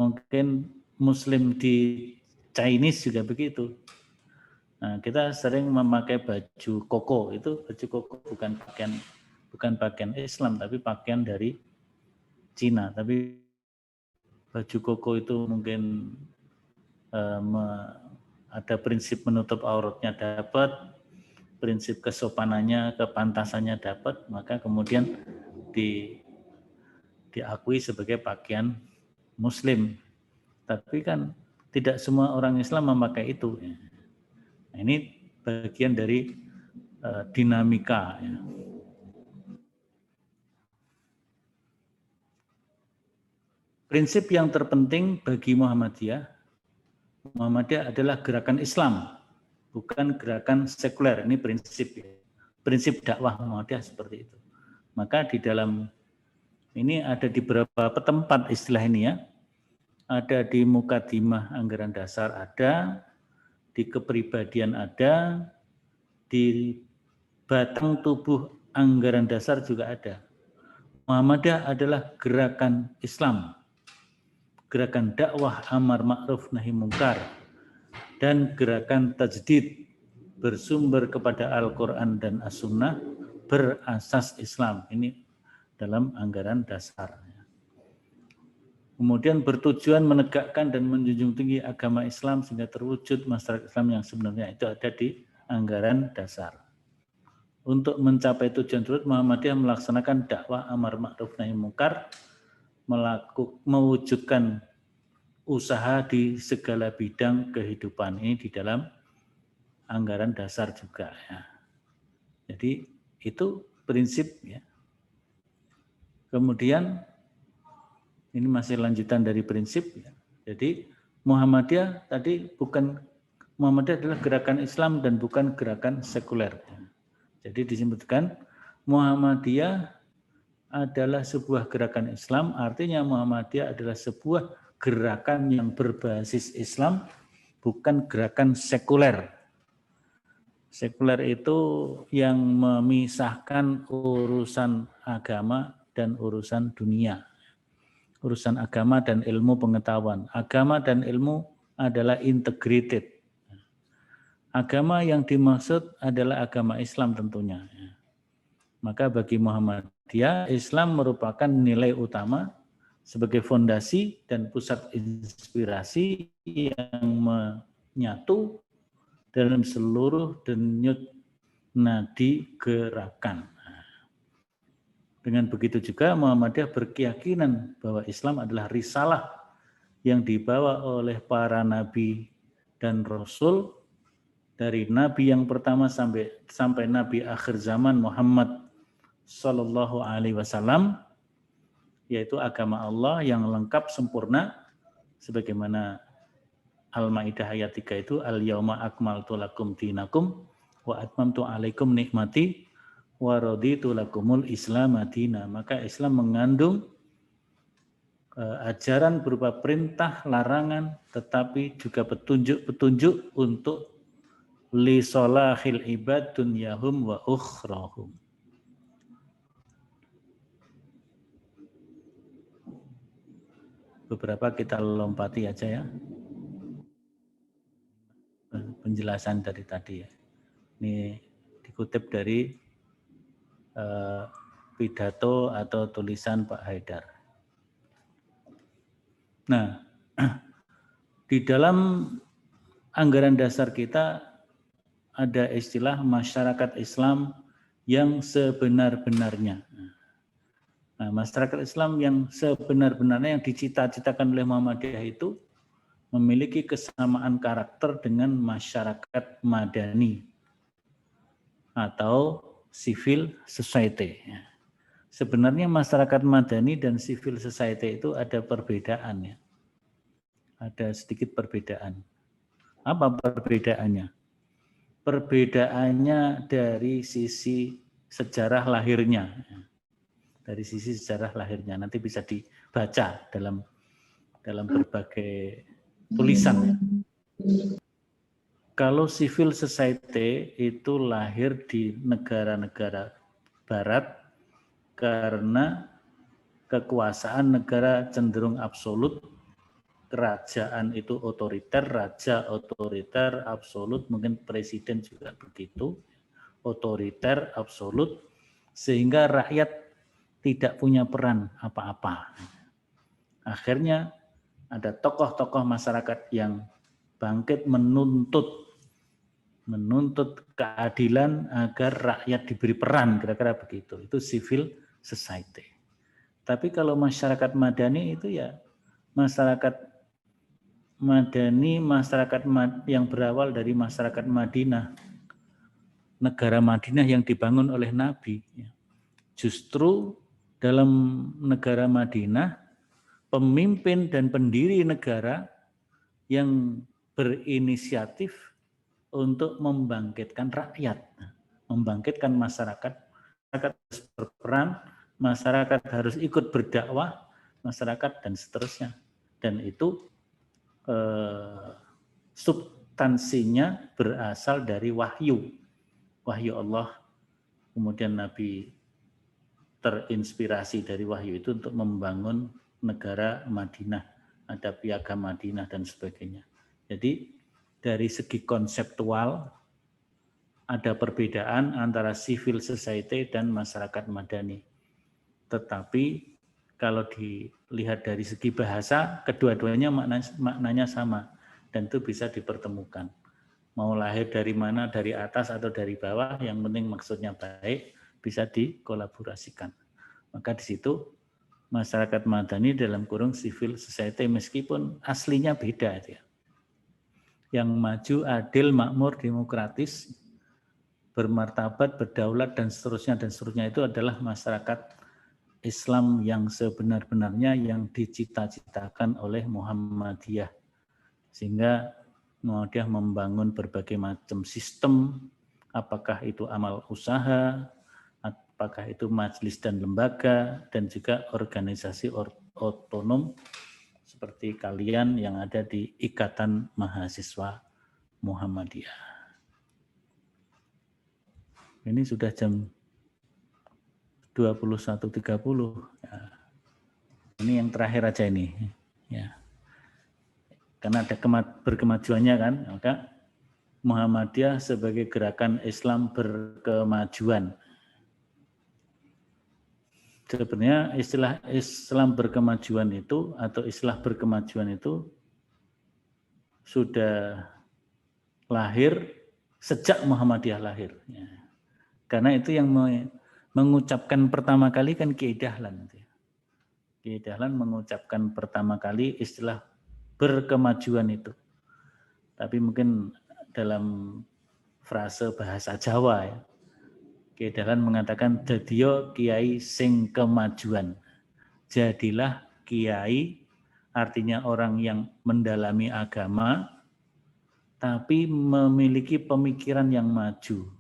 Mungkin Muslim di Chinese juga begitu. Nah, kita sering memakai baju koko, itu baju koko bukan pakaian Islam, tapi pakaian dari Cina. Tapi baju koko itu mungkin ada prinsip menutup auratnya dapat, prinsip kesopanannya, kepantasannya dapat, maka kemudian diakui sebagai pakaian Muslim. Tapi kan tidak semua orang Islam memakai itu. Nah, ini bagian dari dinamika. Ya. Prinsip yang terpenting bagi Muhammadiyah adalah gerakan Islam, bukan gerakan sekuler. Ini prinsip ya. Prinsip dakwah Muhammadiyah seperti itu. Maka di dalam ini ada di beberapa tempat istilah ini ya. ada di mukadimah anggaran dasar ada, di kepribadian ada, di batang tubuh anggaran dasar juga ada. Muhammadiyah adalah gerakan Islam, gerakan dakwah amar ma'ruf nahi mungkar, dan gerakan tajdid bersumber kepada Al-Quran dan As-Sunnah berasas Islam. Ini dalam anggaran dasar. Kemudian bertujuan menegakkan dan menjunjung tinggi agama Islam sehingga terwujud masyarakat Islam yang sebenarnya, itu ada di anggaran dasar. Untuk mencapai tujuan tersebut, Muhammadiyah melaksanakan dakwah amar ma'ruf nahi mungkar, mewujudkan usaha di segala bidang kehidupan. Ini di dalam anggaran dasar juga ya. Jadi itu prinsip ya. Kemudian ini masih lanjutan dari prinsip ya. Jadi Muhammadiyah tadi Muhammadiyah adalah gerakan Islam dan bukan gerakan sekuler. Jadi disebutkan Muhammadiyah adalah sebuah gerakan Islam, artinya Muhammadiyah adalah sebuah gerakan yang berbasis Islam, bukan gerakan sekuler. Sekuler itu yang memisahkan urusan agama dan urusan dunia. Urusan agama dan ilmu pengetahuan. Agama dan ilmu adalah integrated. Agama yang dimaksud adalah agama Islam tentunya. Maka bagi Muhammadiyah, Islam merupakan nilai utama sebagai fondasi dan pusat inspirasi yang menyatu dalam seluruh denyut nadi gerakan. Dengan begitu juga Muhammadiyah berkeyakinan bahwa Islam adalah risalah yang dibawa oleh para nabi dan rasul, dari nabi yang pertama sampai nabi akhir zaman Muhammad sallallahu alaihi wasallam, yaitu agama Allah yang lengkap sempurna sebagaimana Al-Maidah ayat 3 itu al-yauma akmaltu lakum dinakum wa atmamtu alaikum nikmati wa raditu lakumul islam madina. Maka Islam mengandung ajaran berupa perintah, larangan, tetapi juga petunjuk-petunjuk untuk li solahil ibad dunyahum wa ukhrahum. Beberapa kita lompati aja ya. Penjelasan dari tadi ya. Ini dikutip dari pidato atau tulisan Pak Haidar. Nah, di dalam anggaran dasar kita ada istilah masyarakat Islam yang sebenar-benarnya. Nah, masyarakat Islam yang sebenar-benarnya yang dicita-citakan oleh Muhammadiyah itu memiliki kesamaan karakter dengan masyarakat madani atau civil society. Sebenarnya masyarakat madani dan civil society itu ada perbedaan ya. Ada sedikit perbedaan. Apa perbedaannya? Perbedaannya dari sisi sejarah lahirnya. Dari sisi sejarah lahirnya nanti bisa dibaca dalam berbagai tulisan. Kalau civil society itu lahir di negara-negara barat karena kekuasaan negara cenderung absolut, kerajaan itu otoriter, raja otoriter, absolut, mungkin presiden juga begitu, otoriter, absolut, sehingga rakyat tidak punya peran apa-apa. Akhirnya ada tokoh-tokoh masyarakat yang bangkit menuntut keadilan agar rakyat diberi peran, kira-kira begitu. Itu civil society. Tapi kalau masyarakat madani itu ya masyarakat madani, masyarakat yang berawal dari masyarakat Madinah, negara Madinah yang dibangun oleh Nabi. Justru dalam negara Madinah, pemimpin dan pendiri negara yang berinisiatif untuk membangkitkan rakyat, membangkitkan masyarakat harus berperan, masyarakat harus ikut berdakwah, masyarakat dan seterusnya. dan itu substansinya berasal dari wahyu Allah. Kemudian Nabi terinspirasi dari wahyu itu untuk membangun negara Madinah, ada piagam Madinah dan sebagainya. Jadi dari segi konseptual ada perbedaan antara civil society dan masyarakat madani. Tetapi kalau dilihat dari segi bahasa, kedua-duanya maknanya sama dan itu bisa dipertemukan. Mau lahir dari mana, dari atas atau dari bawah, yang penting maksudnya baik, bisa dikolaborasikan. Maka di situ masyarakat madani dalam kurung civil society meskipun aslinya beda ya. Yang maju, adil, makmur, demokratis, bermartabat, berdaulat dan seterusnya itu adalah masyarakat Islam yang sebenar-benarnya yang dicita-citakan oleh Muhammadiyah. Sehingga Muhammadiyah membangun berbagai macam sistem, apakah itu amal usaha, apakah itu majelis dan lembaga, dan juga organisasi otonom seperti kalian yang ada di Ikatan Mahasiswa Muhammadiyah. Ini sudah jam 21.30. Ya. Ini yang terakhir aja ini. Ya. Karena ada berkemajuannya kan, maka Muhammadiyah sebagai gerakan Islam berkemajuan. Sebenarnya istilah Islam berkemajuan itu atau istilah berkemajuan itu sudah lahir sejak Muhammadiyah lahir. Ya. Karena itu yang mengucapkan pertama kali kan Kiai Dahlan. Kiai Dahlan mengucapkan pertama kali istilah berkemajuan itu. Tapi mungkin dalam frase bahasa Jawa ya. Kiai Dahlan mengatakan dadiyo kiai sing kemajuan. Jadilah kiai artinya orang yang mendalami agama tapi memiliki pemikiran yang maju.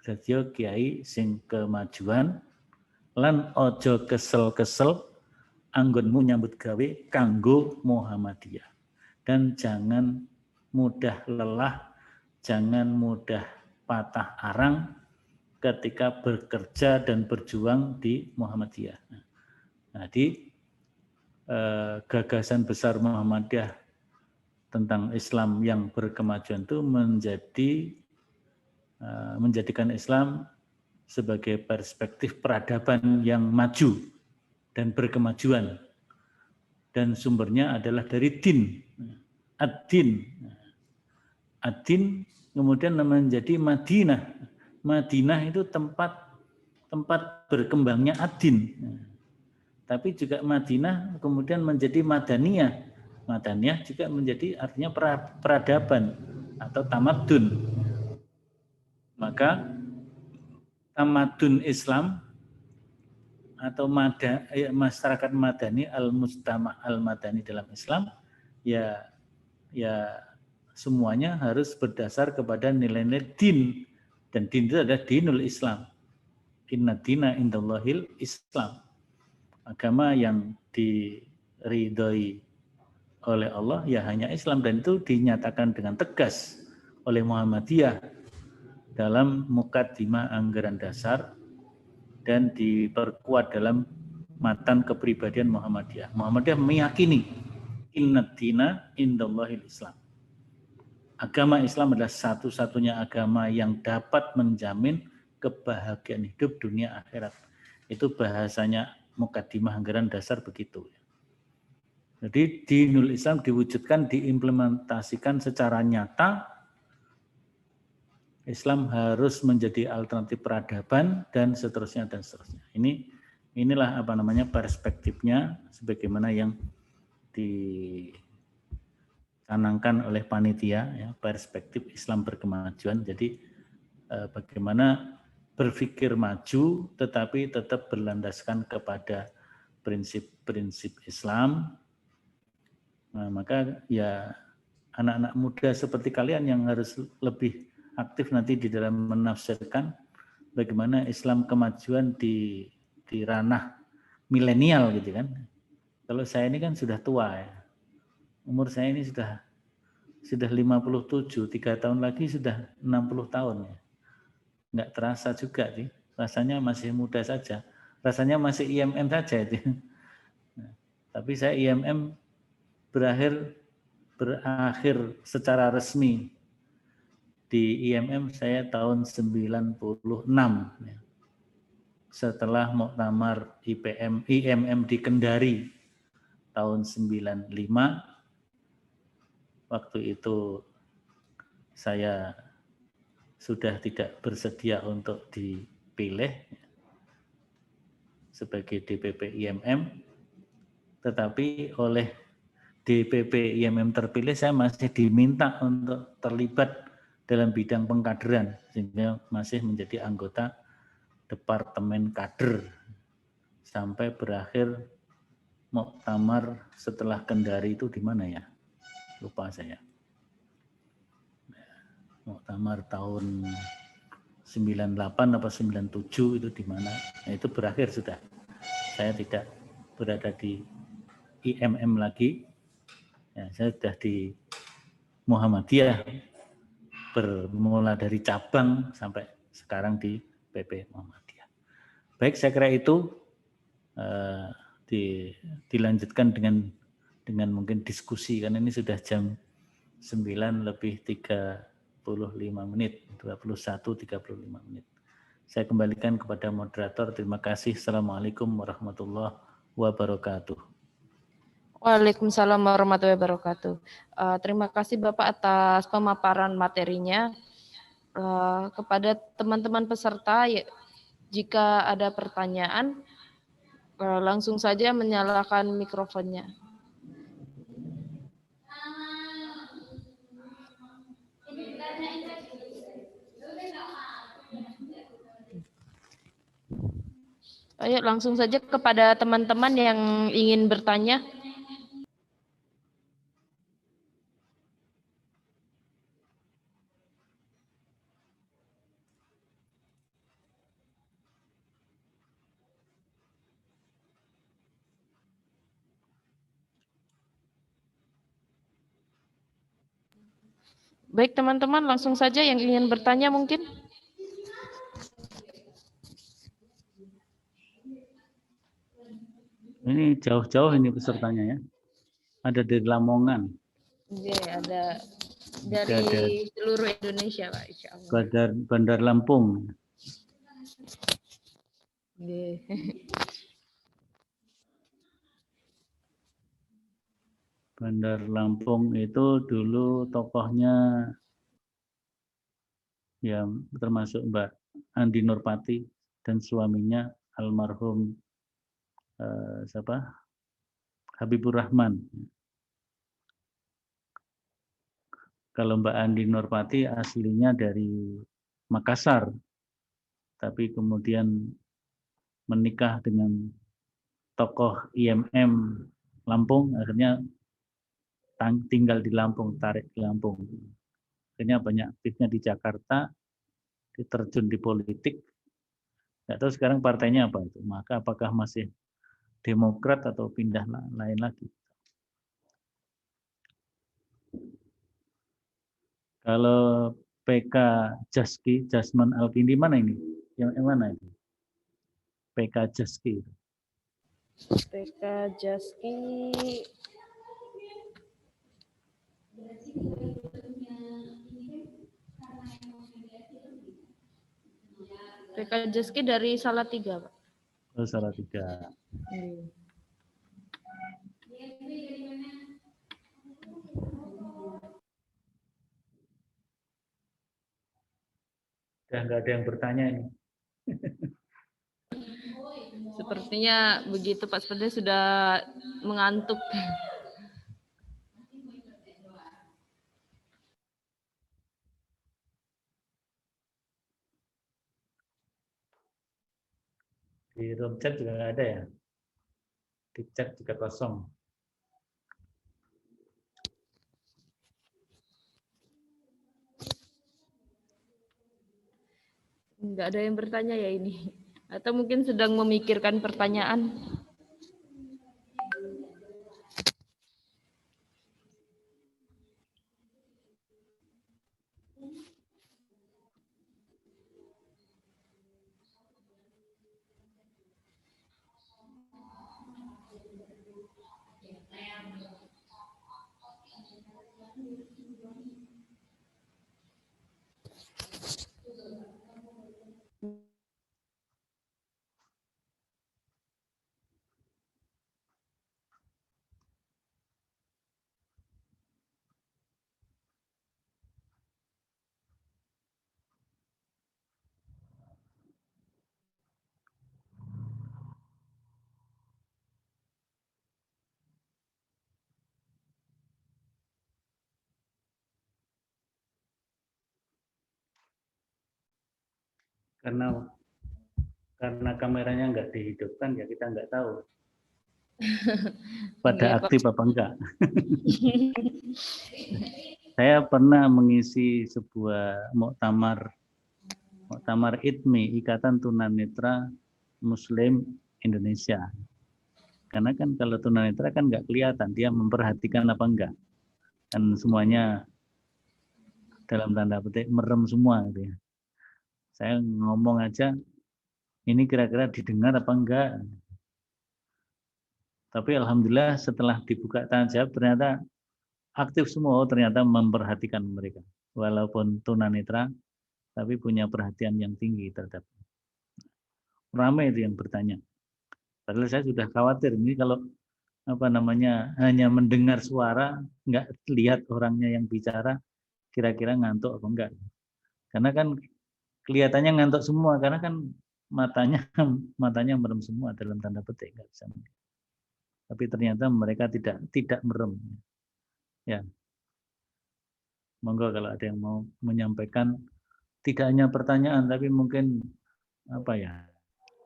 Dadiyo kiai sing kemajuan lan ojo kesel-kesel anggonmu nyambut gawe kanggo Muhammadiyah. Dan jangan mudah lelah, jangan mudah patah arang ketika bekerja dan berjuang di Muhammadiyah. Jadi gagasan besar Muhammadiyah tentang Islam yang berkemajuan itu menjadikan Islam sebagai perspektif peradaban yang maju dan berkemajuan. Dan sumbernya adalah dari din. Ad-din. Ad-din kemudian menjadi Madinah. Madinah itu tempat berkembangnya ad-din. Tapi juga Madinah kemudian menjadi Madaniyah. Madaniyah juga menjadi artinya peradaban atau tamadun. Maka tamadun Islam atau masyarakat madani al-mujtama' al-madani dalam Islam ya semuanya harus berdasar kepada nilai-nilai din, dan din itu adalah dinul Islam. Inna dina indallahil Islam. Agama yang diridhoi oleh Allah ya hanya Islam, dan itu dinyatakan dengan tegas oleh Muhammadiyah dalam mukaddimah anggaran dasar dan diperkuat dalam matan kepribadian Muhammadiyah. Muhammadiyah meyakini inna dina indallahil Islam. Agama Islam adalah satu-satunya agama yang dapat menjamin kebahagiaan hidup dunia akhirat. Itu bahasanya mukaddimah anggaran dasar begitu. Jadi dinul Islam diwujudkan, diimplementasikan secara nyata. Islam harus menjadi alternatif peradaban dan seterusnya dan seterusnya. Inilah perspektifnya sebagaimana yang dicanangkan oleh panitia ya, perspektif Islam berkemajuan. Jadi bagaimana berpikir maju tetapi tetap berlandaskan kepada prinsip-prinsip Islam. Nah, maka ya anak-anak muda seperti kalian yang harus lebih aktif nanti di dalam menafsirkan bagaimana Islam kemajuan di ranah milenial gitu kan. Kalau saya ini kan sudah tua ya. Umur saya ini sudah 57, 3 tahun lagi sudah 60 tahun ya. Nggak terasa juga sih. Rasanya masih muda saja. Rasanya masih IMM saja itu. Nah, tapi saya IMM berakhir secara resmi di IMM saya tahun 96 ya. Setelah muktamar IMM di Kendari tahun 95, waktu itu saya sudah tidak bersedia untuk dipilih sebagai DPP IMM, tetapi oleh DPP IMM terpilih saya masih diminta untuk terlibat dalam bidang pengkaderan, sehingga masih menjadi anggota Departemen Kader sampai berakhir muktamar setelah Kendari itu di mana ya? Lupa saya. Muktamar tahun 98 atau 97 itu di mana? Nah, itu berakhir sudah. Saya tidak berada di IMM lagi. Ya, saya sudah di Muhammadiyah, bermula dari cabang sampai sekarang di PP Muhammadiyah. Baik, saya kira itu dilanjutkan dengan mungkin diskusi, karena ini sudah jam 9 lebih 35 menit, 21:35 menit. Saya kembalikan kepada moderator. Terima kasih. Assalamualaikum warahmatullahi wabarakatuh. Waalaikumsalam warahmatullahi wabarakatuh. Terima kasih Bapak atas pemaparan materinya. Kepada teman-teman peserta, jika ada pertanyaan, langsung saja menyalakan mikrofonnya. Ayo langsung saja kepada teman-teman yang ingin bertanya. Baik teman-teman, langsung saja yang ingin bertanya mungkin. Ini jauh-jauh ini pesertanya ya. Ada dari Lamongan. Iya, ada dari seluruh Indonesia, Pak, insya Allah. Bandar Lampung. Bandar Lampung itu dulu tokohnya ya termasuk Mbak Andi Nurpati dan suaminya almarhum Habibur Rahman. Kalau Mbak Andi Nurpati aslinya dari Makassar, tapi kemudian menikah dengan tokoh IMM Lampung, akhirnya tinggal di Lampung, tarik di Lampung. Akhirnya banyak aktifnya di Jakarta, diterjun di politik. Nggak tahu sekarang partainya apa itu. Maka apakah masih Demokrat atau pindah lain lagi. Kalau PK Jaski, Jasman Alkindi mana ini? Yang mana itu? PK Jaski. PK Jaski. PK Jaski dari Salatiga, Pak. Oh, Salatiga. Dan nggak ada yang bertanya ini. Sepertinya begitu Pak, sepertinya sudah mengantuk. Di room chat juga nggak ada ya. Di chat juga kosong. Nggak ada yang bertanya ya ini. Atau mungkin sedang memikirkan pertanyaan. karena kameranya nggak dihidupkan ya kita nggak tahu pada Iya, aktif apa enggak. Saya pernah mengisi sebuah muktamar ITMI, Ikatan Tunanetra Muslim Indonesia. Karena kan kalau tunanetra kan nggak kelihatan dia memperhatikan apa enggak, kan semuanya dalam tanda petik merem semua gitu ya. Saya ngomong aja ini kira-kira didengar apa enggak. Tapi alhamdulillah setelah dibuka tanya jawab ternyata aktif semua, ternyata memperhatikan mereka. Walaupun tunanetra tapi punya perhatian yang tinggi terhadap. Ramai itu yang bertanya. Padahal saya sudah khawatir ini kalau hanya mendengar suara, nggak lihat orangnya yang bicara, kira-kira ngantuk apa enggak. Karena kan kelihatannya ngantuk semua, karena kan matanya merem semua dalam tanda petik, nggak bisa. Tapi ternyata mereka tidak merem. Ya, monggo kalau ada yang mau menyampaikan, tidak hanya pertanyaan, tapi mungkin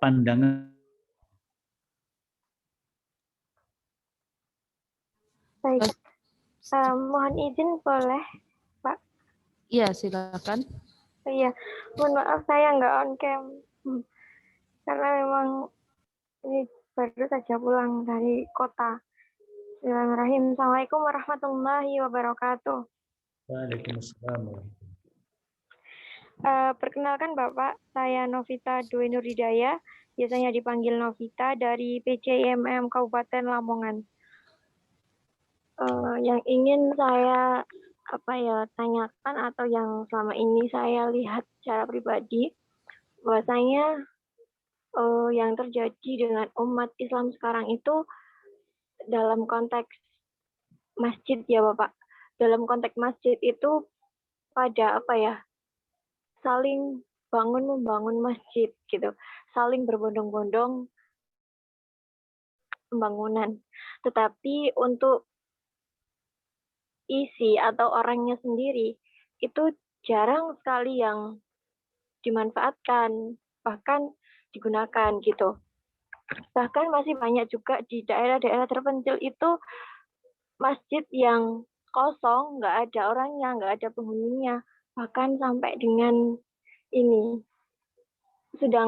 pandangan. Baik, mohon izin boleh, Pak? Iya, silakan. Iya, mohon maaf saya nggak on cam karena memang ini baru saja pulang dari kota. Bismillahirrahmanirrahim. Assalamualaikum warahmatullahi wabarakatuh. Waalaikumsalam. Perkenalkan Bapak, saya Novita Dwi Nuridaya, biasanya dipanggil Novita dari PJIMM Kabupaten Lamongan. Yang ingin saya tanyakan atau yang selama ini saya lihat secara pribadi, bahwasanya yang terjadi dengan umat Islam sekarang itu dalam konteks masjid ya Bapak. Dalam konteks masjid itu pada saling membangun masjid gitu, saling berbondong-bondong pembangunan. Tetapi untuk isi atau orangnya sendiri itu jarang sekali yang dimanfaatkan, bahkan digunakan gitu. Bahkan masih banyak juga di daerah-daerah terpencil itu masjid yang kosong, nggak ada orangnya, nggak ada penghuninya, bahkan sampai dengan ini sudah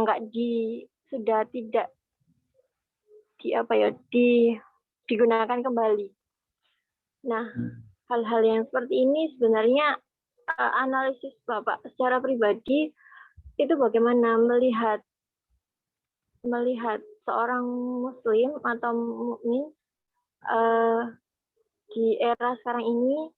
tidak digunakan kembali. Nah, hal-hal yang seperti ini sebenarnya analisis Bapak secara pribadi itu bagaimana melihat seorang muslim atau mukmin di era sekarang ini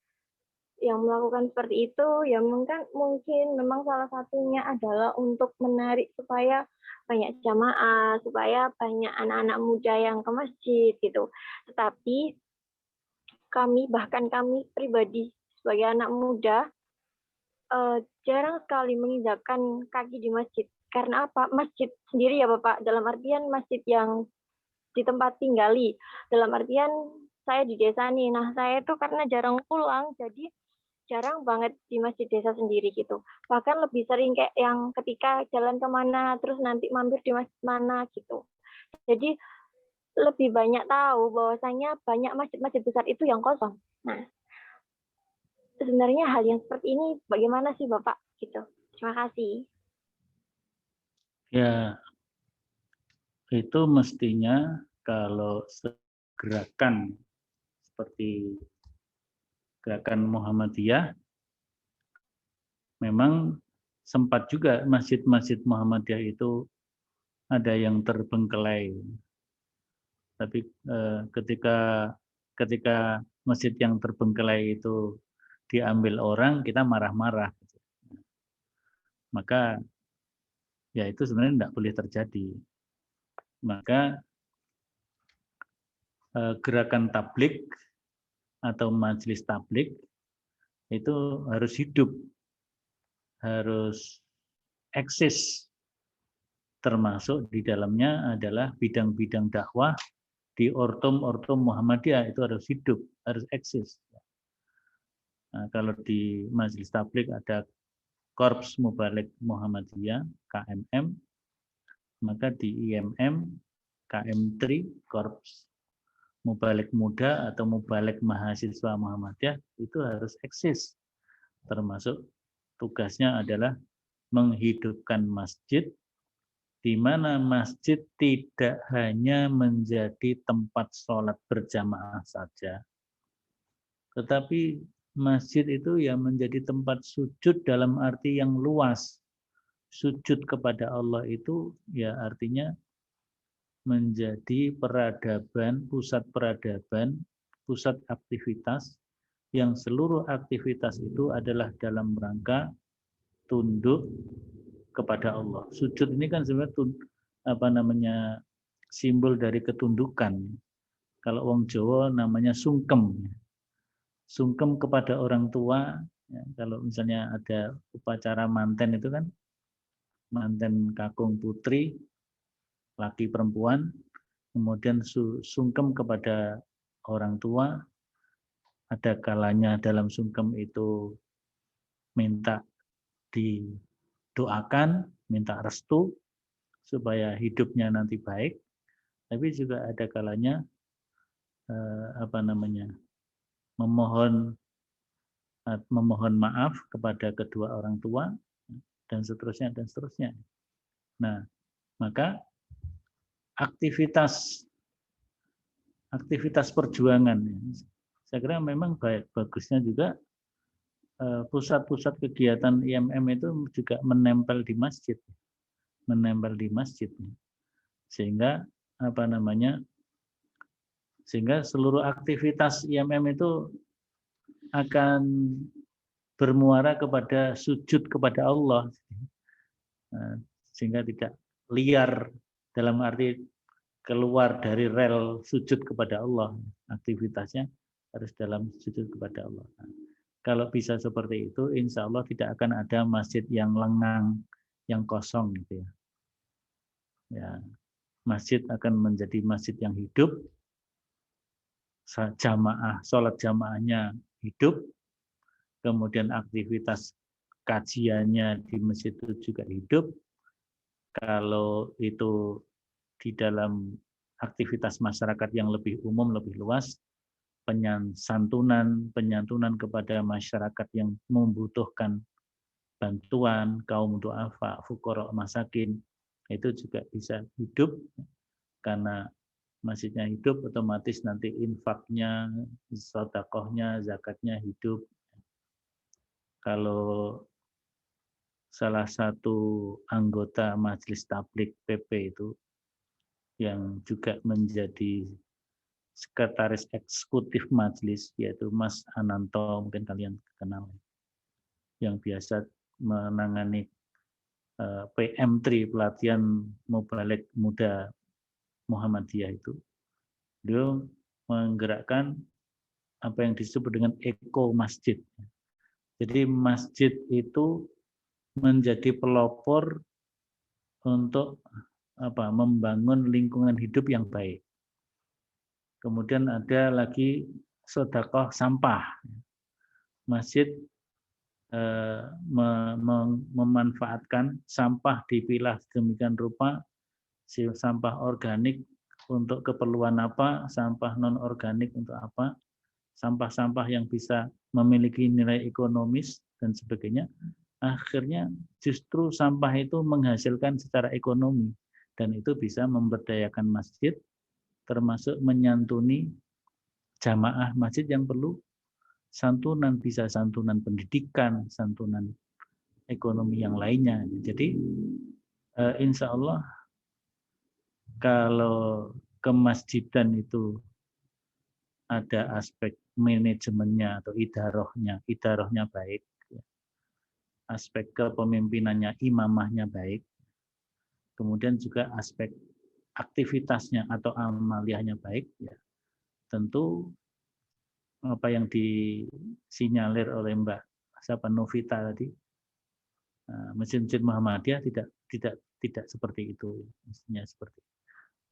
yang melakukan seperti itu, ya mungkin memang salah satunya adalah untuk menarik supaya banyak jamaah, supaya banyak anak-anak muda yang ke masjid gitu. Tetapi kami pribadi sebagai anak muda jarang sekali menginjakkan kaki di masjid. Karena apa? Masjid sendiri ya Bapak, dalam artian masjid yang di tempat tinggali. Dalam artian saya di desa nih, nah saya itu karena jarang pulang, jadi jarang banget di masjid desa sendiri gitu. Bahkan lebih sering kayak yang ketika jalan kemana, terus nanti mampir di masjid mana gitu. Jadi lebih banyak tahu bahwasanya banyak masjid-masjid besar itu yang kosong. Nah, sebenarnya hal yang seperti ini bagaimana sih Bapak gitu. Terima kasih. Ya, itu mestinya kalau gerakan seperti gerakan Muhammadiyah, memang sempat juga masjid-masjid Muhammadiyah itu ada yang terbengkelai. Tapi ketika masjid yang terbengkelai itu diambil orang, kita marah-marah. Maka ya itu sebenarnya tidak boleh terjadi. Maka gerakan tablik atau majelis tablik itu harus hidup, harus eksis, termasuk di dalamnya adalah bidang-bidang dakwah di ortom Muhammadiyah, itu harus hidup, harus eksis. Nah, kalau di majelis tablik ada Korps Mubalik Muhammadiyah KMM, maka di IMM KM3 Korps Mubalik Muda atau Mubalik Mahasiswa Muhammadiyah itu harus eksis, termasuk tugasnya adalah menghidupkan masjid, di mana masjid tidak hanya menjadi tempat sholat berjamaah saja, tetapi masjid itu ya menjadi tempat sujud dalam arti yang luas. Sujud kepada Allah itu ya artinya menjadi peradaban, pusat aktivitas yang seluruh aktivitas itu adalah dalam rangka tunduk kepada Allah. Sujud ini kan sebenarnya simbol dari ketundukan. Kalau wong Jawa namanya sungkem. Sungkem kepada orang tua. Ya, kalau misalnya ada upacara manten itu kan, manten kakung putri, laki perempuan, kemudian sungkem kepada orang tua. Ada kalanya dalam sungkem itu minta didoakan, minta restu supaya hidupnya nanti baik. Tapi juga ada kalanya memohon maaf kepada kedua orang tua dan seterusnya. Nah, maka aktivitas perjuangan, saya kira memang bagusnya juga pusat-pusat kegiatan IMM itu juga menempel di masjid, sehingga sehingga seluruh aktivitas IMM itu akan bermuara kepada sujud kepada Allah, sehingga tidak liar dalam arti keluar dari rel sujud kepada Allah. Aktivitasnya harus dalam sujud kepada Allah. Kalau bisa seperti itu, insya Allah tidak akan ada masjid yang lengang, yang kosong gitu ya. Ya, masjid akan menjadi masjid yang hidup, sholat jamaahnya hidup, kemudian aktivitas kajiannya di masjid itu juga hidup. Kalau itu di dalam aktivitas masyarakat yang lebih umum, lebih luas, penyantunan kepada masyarakat yang membutuhkan bantuan, kaum du'afa, fuqara, masakin, itu juga bisa hidup. Karena masjidnya hidup, otomatis nanti infaknya, sedekahnya, zakatnya hidup. Kalau salah satu anggota Majelis Tabligh PP itu yang juga menjadi sekretaris eksekutif majelis, yaitu Mas Ananto, mungkin kalian kenal, yang biasa menangani PM3, pelatihan Mubalik Muda Muhammadiyah itu. Dia menggerakkan apa yang disebut dengan eko masjid. Jadi masjid itu menjadi pelopor untuk membangun lingkungan hidup yang baik. Kemudian ada lagi sedekah sampah. Masjid memanfaatkan sampah dipilah demikian rupa, sampah organik untuk keperluan apa, sampah non organik untuk apa, sampah-sampah yang bisa memiliki nilai ekonomis dan sebagainya. Akhirnya justru sampah itu menghasilkan secara ekonomi dan itu bisa memberdayakan masjid, termasuk menyantuni jamaah masjid yang perlu santunan, bisa santunan pendidikan, santunan ekonomi yang lainnya. Jadi insya Allah kalau kemasjidan itu ada aspek manajemennya atau idarohnya baik, aspek kepemimpinannya, imamahnya baik, kemudian juga aspek aktivitasnya atau amaliyahnya baik, ya tentu apa yang disinyalir oleh Mbak Novita tadi, masjid-masjid Muhammadiyah tidak seperti itu, mestinya seperti itu.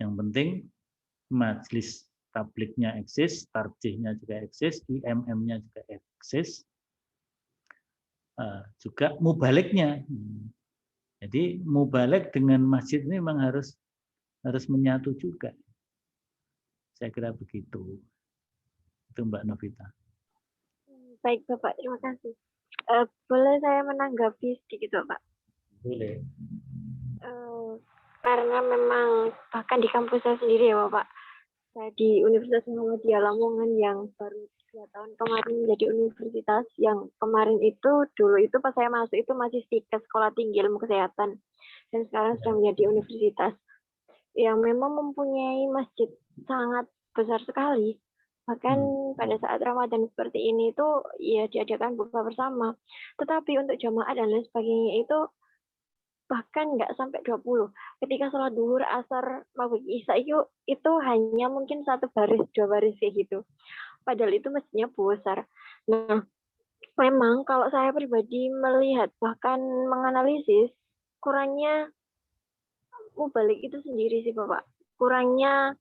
Yang penting majelis tablighnya eksis, tarjihnya juga eksis, IMM-nya juga eksis. juga mubaliknya. Jadi mubalik dengan masjid ini memang harus menyatu juga. Saya kira begitu. Itu Mbak Novita. Baik Bapak, terima kasih. Boleh saya menanggapi sedikit Bapak? Boleh. Karena memang bahkan di kampus saya sendiri ya Bapak, saya di Universitas Muhammadiyah Lamongan yang baru 2 tahun kemarin menjadi universitas, yang kemarin itu dulu itu pas saya masuk itu masih STIKES, Sekolah Tinggi Ilmu Kesehatan, dan sekarang sudah menjadi universitas yang memang mempunyai masjid sangat besar sekali. Bahkan pada saat Ramadan seperti ini itu ya diadakan buka bersama, tetapi untuk jamaah dan lain sebagainya itu bahkan nggak sampai 20. Ketika sholat duhur, asar, maghrib, isya itu hanya mungkin 1 baris, 2 baris kayak gitu. Padahal itu mestinya besar. Nah, memang kalau saya pribadi melihat bahkan menganalisis kurangnya mubalik itu sendiri sih Bapak. Kurangnya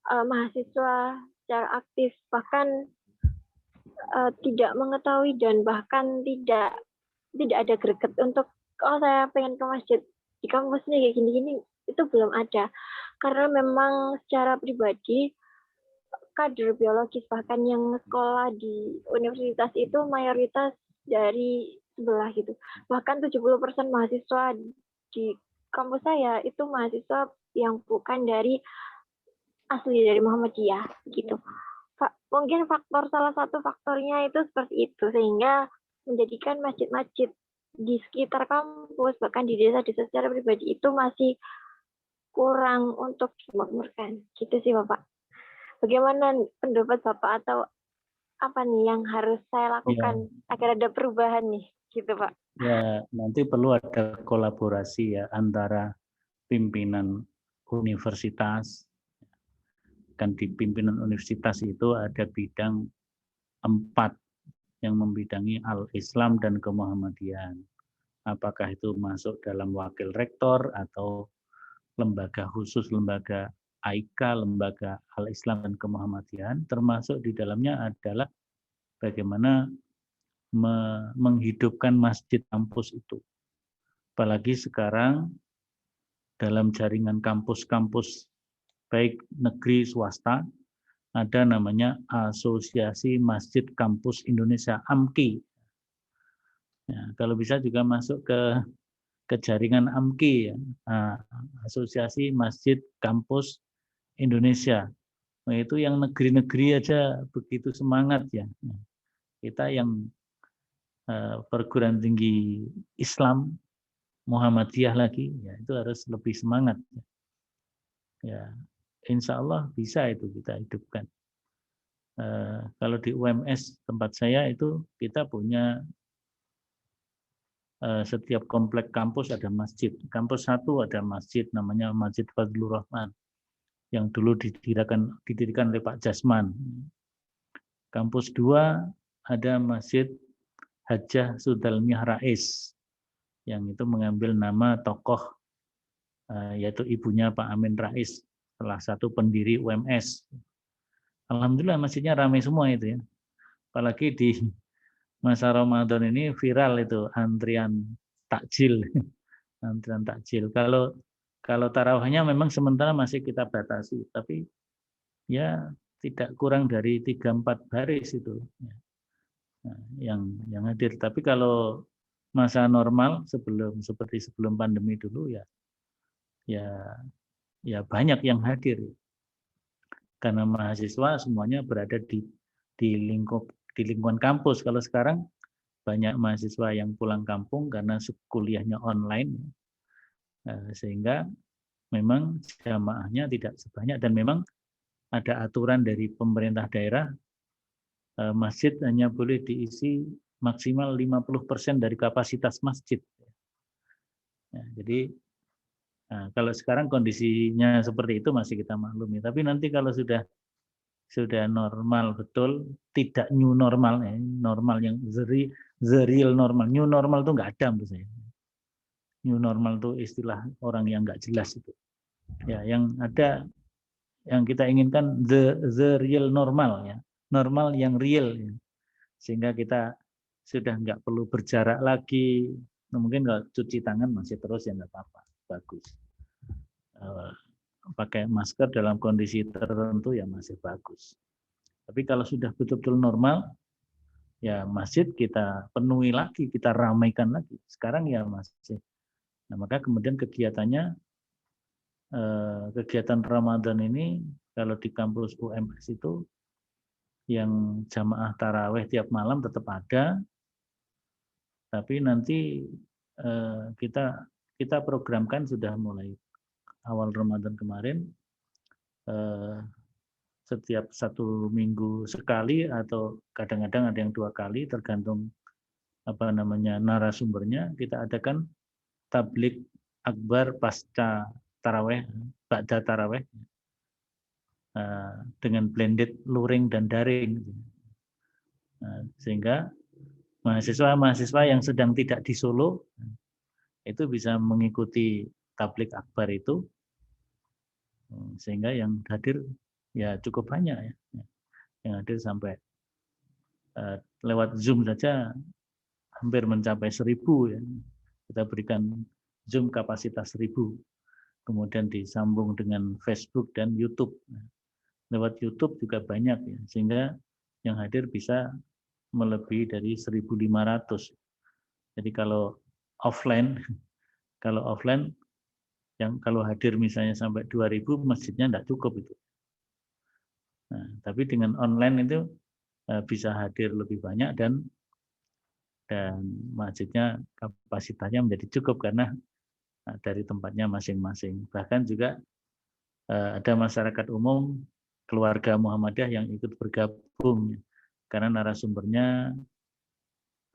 mahasiswa secara aktif, bahkan tidak mengetahui dan bahkan tidak ada greget untuk saya pengen ke masjid di kampus nih kayak gini-gini, itu belum ada. Karena memang secara pribadi kader biologis bahkan yang sekolah di universitas itu mayoritas dari sebelah gitu. Bahkan 70% mahasiswa di kampus saya itu mahasiswa yang bukan dari asli dari Muhammadiyah gitu. Mungkin salah satu faktornya itu seperti itu, sehingga menjadikan masjid-masjid di sekitar kampus bahkan di desa-desa secara pribadi itu masih kurang untuk dimakmurkan. Gitu sih Bapak. Bagaimana pendapat Bapak, atau apa nih yang harus saya lakukan agar ada perubahan nih, gitu Pak? Ya, nanti perlu ada kolaborasi ya antara pimpinan universitas. Kan di pimpinan universitas itu ada bidang 4 yang membidangi al-Islam dan kemuhammadian. Apakah itu masuk dalam wakil rektor atau lembaga khusus, lembaga AIKA, lembaga al-Islam dan kemuhammadian, termasuk di dalamnya adalah bagaimana menghidupkan masjid kampus itu. Apalagi sekarang dalam jaringan kampus-kampus baik negeri swasta ada namanya Asosiasi Masjid Kampus Indonesia AMKI. Ya, kalau bisa juga masuk ke jaringan AMKI ya, Asosiasi Masjid Kampus Indonesia. Nah, itu yang negeri-negeri aja begitu semangat ya. Kita yang perguruan tinggi Islam Muhammadiyah lagi, ya itu harus lebih semangat. Ya, insya Allah bisa itu kita hidupkan. Kalau di UMS tempat saya itu kita punya setiap komplek kampus ada masjid. Kampus 1 ada masjid namanya Masjid Fadlur Rahman yang dulu didirikan oleh Pak Jasman. Kampus 2 ada Masjid Hajjah Sudalmiah Rais yang itu mengambil nama tokoh yaitu ibunya Pak Amin Rais, salah satu pendiri UMS. Alhamdulillah masjidnya ramai semua itu ya. Apalagi di masa Ramadan ini viral itu antrian takjil. Antrian takjil. Kalau tarawihnya memang sementara masih kita batasi, tapi ya tidak kurang dari 3-4 baris itu yang hadir. Tapi kalau masa normal seperti sebelum pandemi dulu ya banyak yang hadir. Karena mahasiswa semuanya berada di lingkungan kampus. Kalau sekarang banyak mahasiswa yang pulang kampung karena kuliahnya online, sehingga memang jamaahnya tidak sebanyak, dan memang ada aturan dari pemerintah daerah, masjid hanya boleh diisi maksimal 50% dari kapasitas masjid. Jadi kalau sekarang kondisinya seperti itu masih kita maklumi, tapi nanti kalau sudah normal betul, tidak new normal, normal yang the real normal. New normal itu nggak ada menurut saya. New normal itu istilah orang yang nggak jelas itu. Ya, yang ada, yang kita inginkan the real normal ya, normal yang real, ya. Sehingga kita sudah nggak perlu berjarak lagi. Nah, mungkin kalau cuci tangan masih terus ya nggak apa-apa, bagus. Pakai masker dalam kondisi tertentu ya masih bagus. Tapi kalau sudah betul-betul normal, ya masjid kita penuhi lagi, kita ramaikan lagi. Sekarang ya masih. Nah, maka kemudian kegiatannya, kegiatan Ramadan ini kalau di kampus UMS itu yang jamaah taraweh tiap malam tetap ada, tapi nanti kita programkan sudah mulai awal Ramadan kemarin, setiap 1 minggu sekali atau kadang-kadang ada yang 2 kali tergantung narasumbernya, kita adakan tablik akbar pasca taraweh, ba'da taraweh, dengan blended luring dan daring, sehingga mahasiswa-mahasiswa yang sedang tidak di Solo itu bisa mengikuti tablik akbar itu, sehingga yang hadir ya cukup banyak ya, yang hadir sampai lewat Zoom saja hampir mencapai 1.000 ya. Kita berikan Zoom kapasitas 1.000, kemudian disambung dengan Facebook dan YouTube. Lewat YouTube juga banyak ya, sehingga yang hadir bisa melebihi dari 1.500. Jadi kalau offline yang kalau hadir misalnya sampai 2.000, masjidnya tidak cukup itu. Nah, tapi dengan online itu bisa hadir lebih banyak dan masjidnya kapasitasnya menjadi cukup karena dari tempatnya masing-masing. Bahkan juga ada masyarakat umum, keluarga Muhammadiyah yang ikut bergabung karena narasumbernya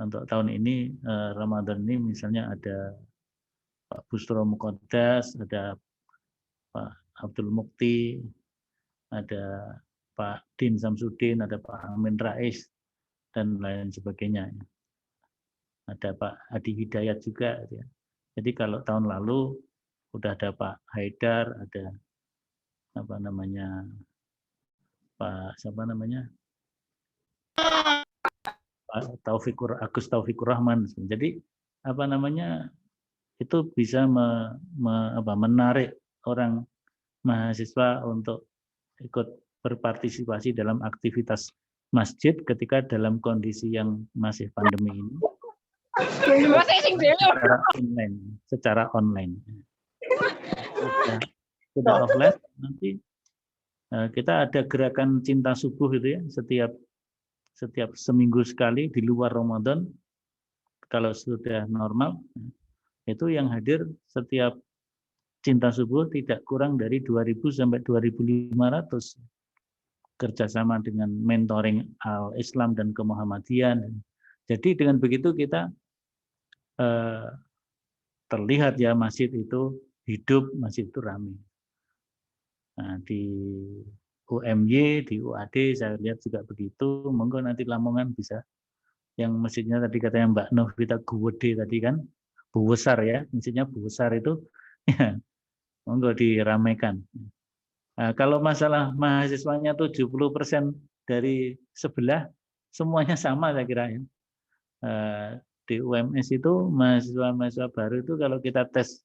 untuk tahun ini Ramadan ini misalnya ada Pak Busro Muqaddas, ada Pak Abdul Mukti, ada Pak Din Samsudin, ada Pak Amin Rais, dan lain sebagainya. Ada Pak Hadi Hidayat juga. Jadi kalau tahun lalu udah ada Pak Haidar, ada Pak Agus Taufikur Rahman. Jadi itu bisa menarik orang mahasiswa untuk ikut berpartisipasi dalam aktivitas masjid ketika dalam kondisi yang masih pandemi ini secara online. Sudah offline, nanti kita ada gerakan cinta subuh itu ya, setiap seminggu sekali di luar Ramadan. Kalau sudah normal, itu yang hadir setiap cinta subuh tidak kurang dari 2.000 sampai 2.500. Kerjasama dengan mentoring Al-Islam dan Kemuhammadian. Jadi dengan begitu kita terlihat ya masjid itu hidup, masjid itu ramai. Nah, di UMY, di UAD saya lihat juga begitu. Monggo nanti Lamongan bisa. Yang masjidnya tadi katanya Mbak Novita Gede tadi kan, besar ya, masjidnya besar itu, ya, monggo diramaikan. Nah, kalau masalah mahasiswanya 70% dari sebelah, semuanya sama saya kira ya. Di UMS itu mahasiswa-mahasiswa baru itu kalau kita tes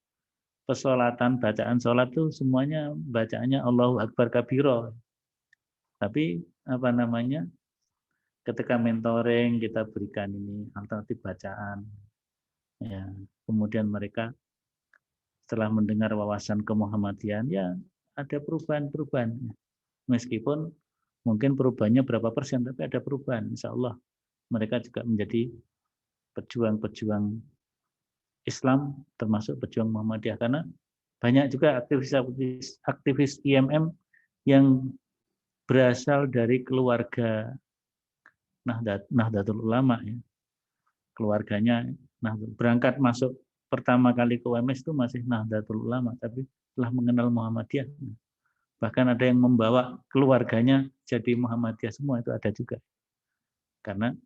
pesolatan, bacaan sholat itu semuanya bacaannya Allahu Akbar Kabiro. Tapi ketika mentoring kita berikan ini alternatif bacaan, ya, kemudian mereka setelah mendengar wawasan kemuhammadian, ya ada perubahan-perubahan. Meskipun mungkin perubahannya berapa persen, tapi ada perubahan. Insya Allah mereka juga menjadi pejuang-pejuang Islam, termasuk pejuang Muhammadiyah. Karena banyak juga aktivis IMM yang berasal dari keluarga Nahdlatul Ulama. Ya. Keluarganya berangkat masuk pertama kali ke UMS itu masih Nahdlatul Ulama, tapi telah mengenal Muhammadiyah. Bahkan ada yang membawa keluarganya jadi Muhammadiyah semua, itu ada juga. Karena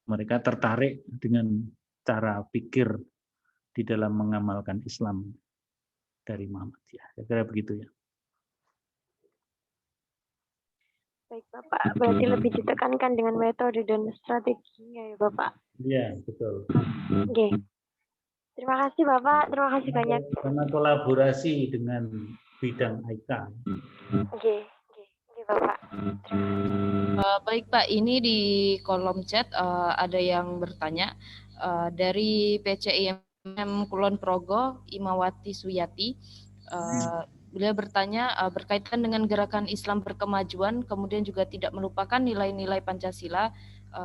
mereka tertarik dengan cara pikir di dalam mengamalkan Islam dari Muhammadiyah. Saya kira begitu ya. Baik Bapak, berarti lebih ditekankan dengan metode dan strateginya ya Bapak. Iya, betul. Oke. Terima kasih Bapak, terima kasih banyak. Karena kolaborasi dengan bidang IK. Oke, Bapak. Baik Pak, ini di kolom chat ada yang bertanya dari PCIMM Kulon Progo, Imawati Suyati. Beliau bertanya berkaitan dengan gerakan Islam berkemajuan, kemudian juga tidak melupakan nilai-nilai Pancasila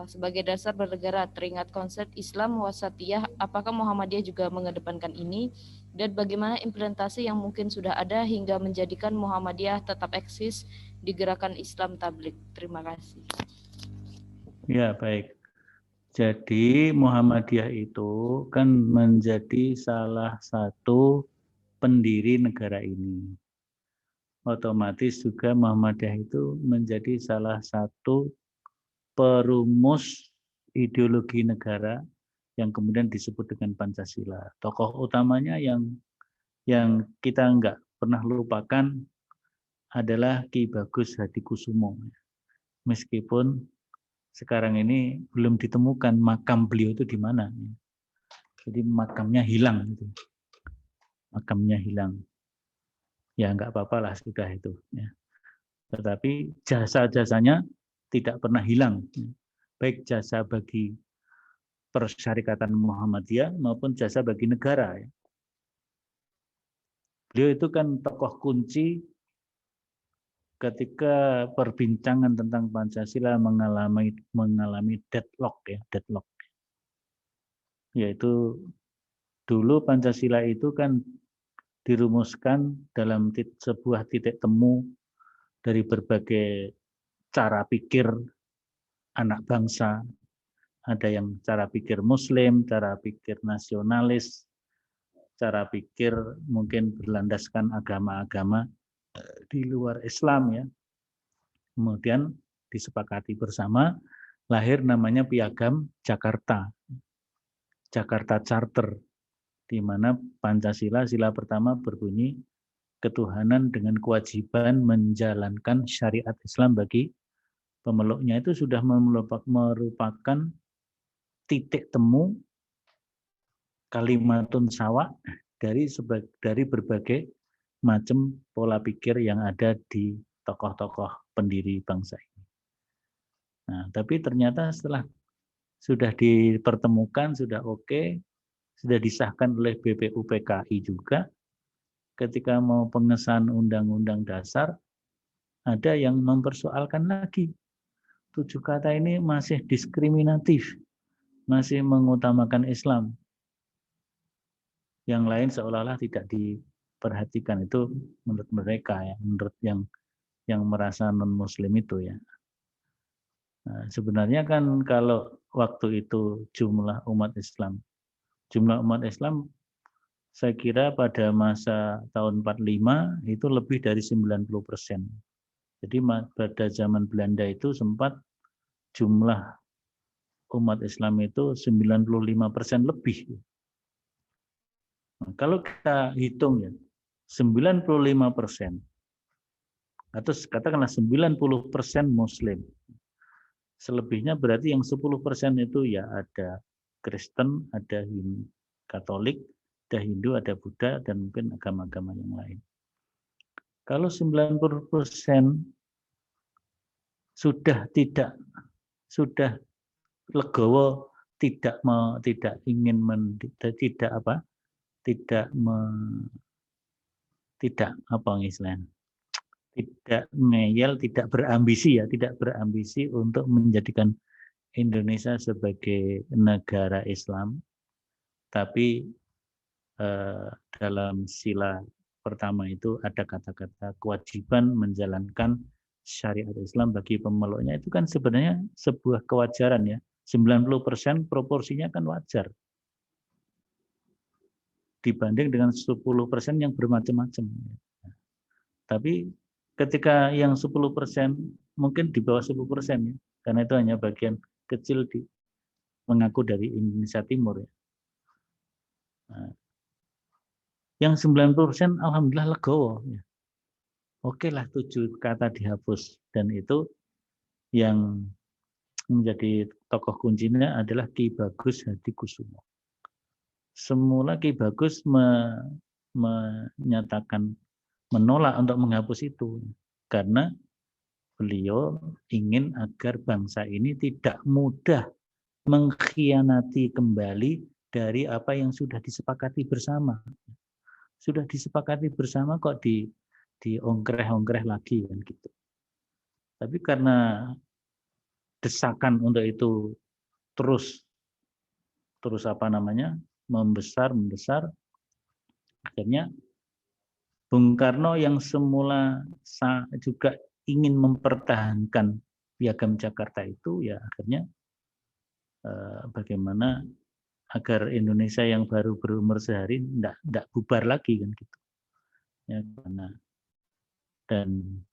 sebagai dasar bernegara. Teringat konsep Islam wasatiyah, apakah Muhammadiyah juga mengedepankan ini? Dan bagaimana implementasi yang mungkin sudah ada hingga menjadikan Muhammadiyah tetap eksis di gerakan Islam tabligh? Terima kasih. Ya, baik. Jadi Muhammadiyah itu kan menjadi salah satu pendiri negara ini. Otomatis juga Muhammadiyah itu menjadi salah satu perumus ideologi negara yang kemudian disebut dengan Pancasila. Tokoh utamanya yang kita nggak pernah lupakan adalah Ki Bagus Hadikusumo. Meskipun sekarang ini belum ditemukan makam beliau itu di mana. Jadi makamnya hilang. Makamnya hilang. Ya nggak apa-apa lah sudah itu. Ya. Tetapi jasa-jasanya tidak pernah hilang. Baik jasa bagi Persyarikatan Muhammadiyah maupun jasa bagi negara. Beliau itu kan tokoh kunci ketika perbincangan tentang Pancasila mengalami deadlock ya, deadlock. Yaitu dulu Pancasila itu kan dirumuskan dalam sebuah titik temu dari berbagai cara pikir anak bangsa. Ada yang cara pikir Muslim, cara pikir nasionalis, cara pikir mungkin berlandaskan agama-agama di luar Islam ya. Kemudian disepakati bersama, lahir namanya Piagam Jakarta. Jakarta Charter, di mana Pancasila sila pertama berbunyi ketuhanan dengan kewajiban menjalankan syariat Islam bagi pemeluknya. Itu sudah merupakan titik temu kalimatun sawa dari berbagai macam pola pikir yang ada di tokoh-tokoh pendiri bangsa ini. Nah, tapi ternyata setelah sudah dipertemukan, sudah oke, sudah disahkan oleh BPUPKI juga, ketika mau pengesahan Undang-Undang Dasar, ada yang mempersoalkan lagi. 7 kata ini masih diskriminatif, masih mengutamakan Islam. Yang lain seolah-olah tidak diperhatikan. Itu menurut mereka ya, menurut yang merasa non-Muslim itu ya. Nah, sebenarnya kan kalau waktu itu jumlah umat Islam saya kira pada masa tahun 45 itu lebih dari 90%. Jadi pada zaman Belanda itu sempat jumlah umat Islam itu 95% lebih. Nah, kalau kita hitung ya, 95% atau katakanlah 90% Muslim. Selebihnya berarti yang 10% itu ya ada Kristen, ada Katolik, ada Hindu, ada Buddha, dan mungkin agama-agama yang lain. Kalau 90% sudah legowo, tidak ingin tidak ngeyel, tidak berambisi untuk menjadikan Indonesia sebagai negara Islam, tapi dalam sila pertama itu ada kata-kata kewajiban menjalankan syariat Islam bagi pemeluknya. Itu kan sebenarnya sebuah kewajaran ya. 90% proporsinya kan wajar. Dibanding dengan 10% yang bermacam-macam. Tapi ketika yang 10% mungkin di bawah 10% ya. Karena itu hanya bagian kecil mengaku dari Indonesia Timur ya. Nah, yang 90% alhamdulillah legowo ya. Oke lah 7 kata dihapus dan itu yang menjadi tokoh kuncinya adalah Ki Bagus Hadikusumo. Semula Ki Bagus menyatakan menolak untuk menghapus itu karena beliau ingin agar bangsa ini tidak mudah mengkhianati kembali dari apa yang sudah disepakati bersama. Sudah disepakati bersama kok diongkreh-ongkreh lagi kan gitu. Tapi karena desakan untuk itu terus membesar, akhirnya Bung Karno yang semula juga ingin mempertahankan Piagam Jakarta itu, ya akhirnya bagaimana agar Indonesia yang baru berumur sehari tidak bubar lagi kan gitu. Ya, dan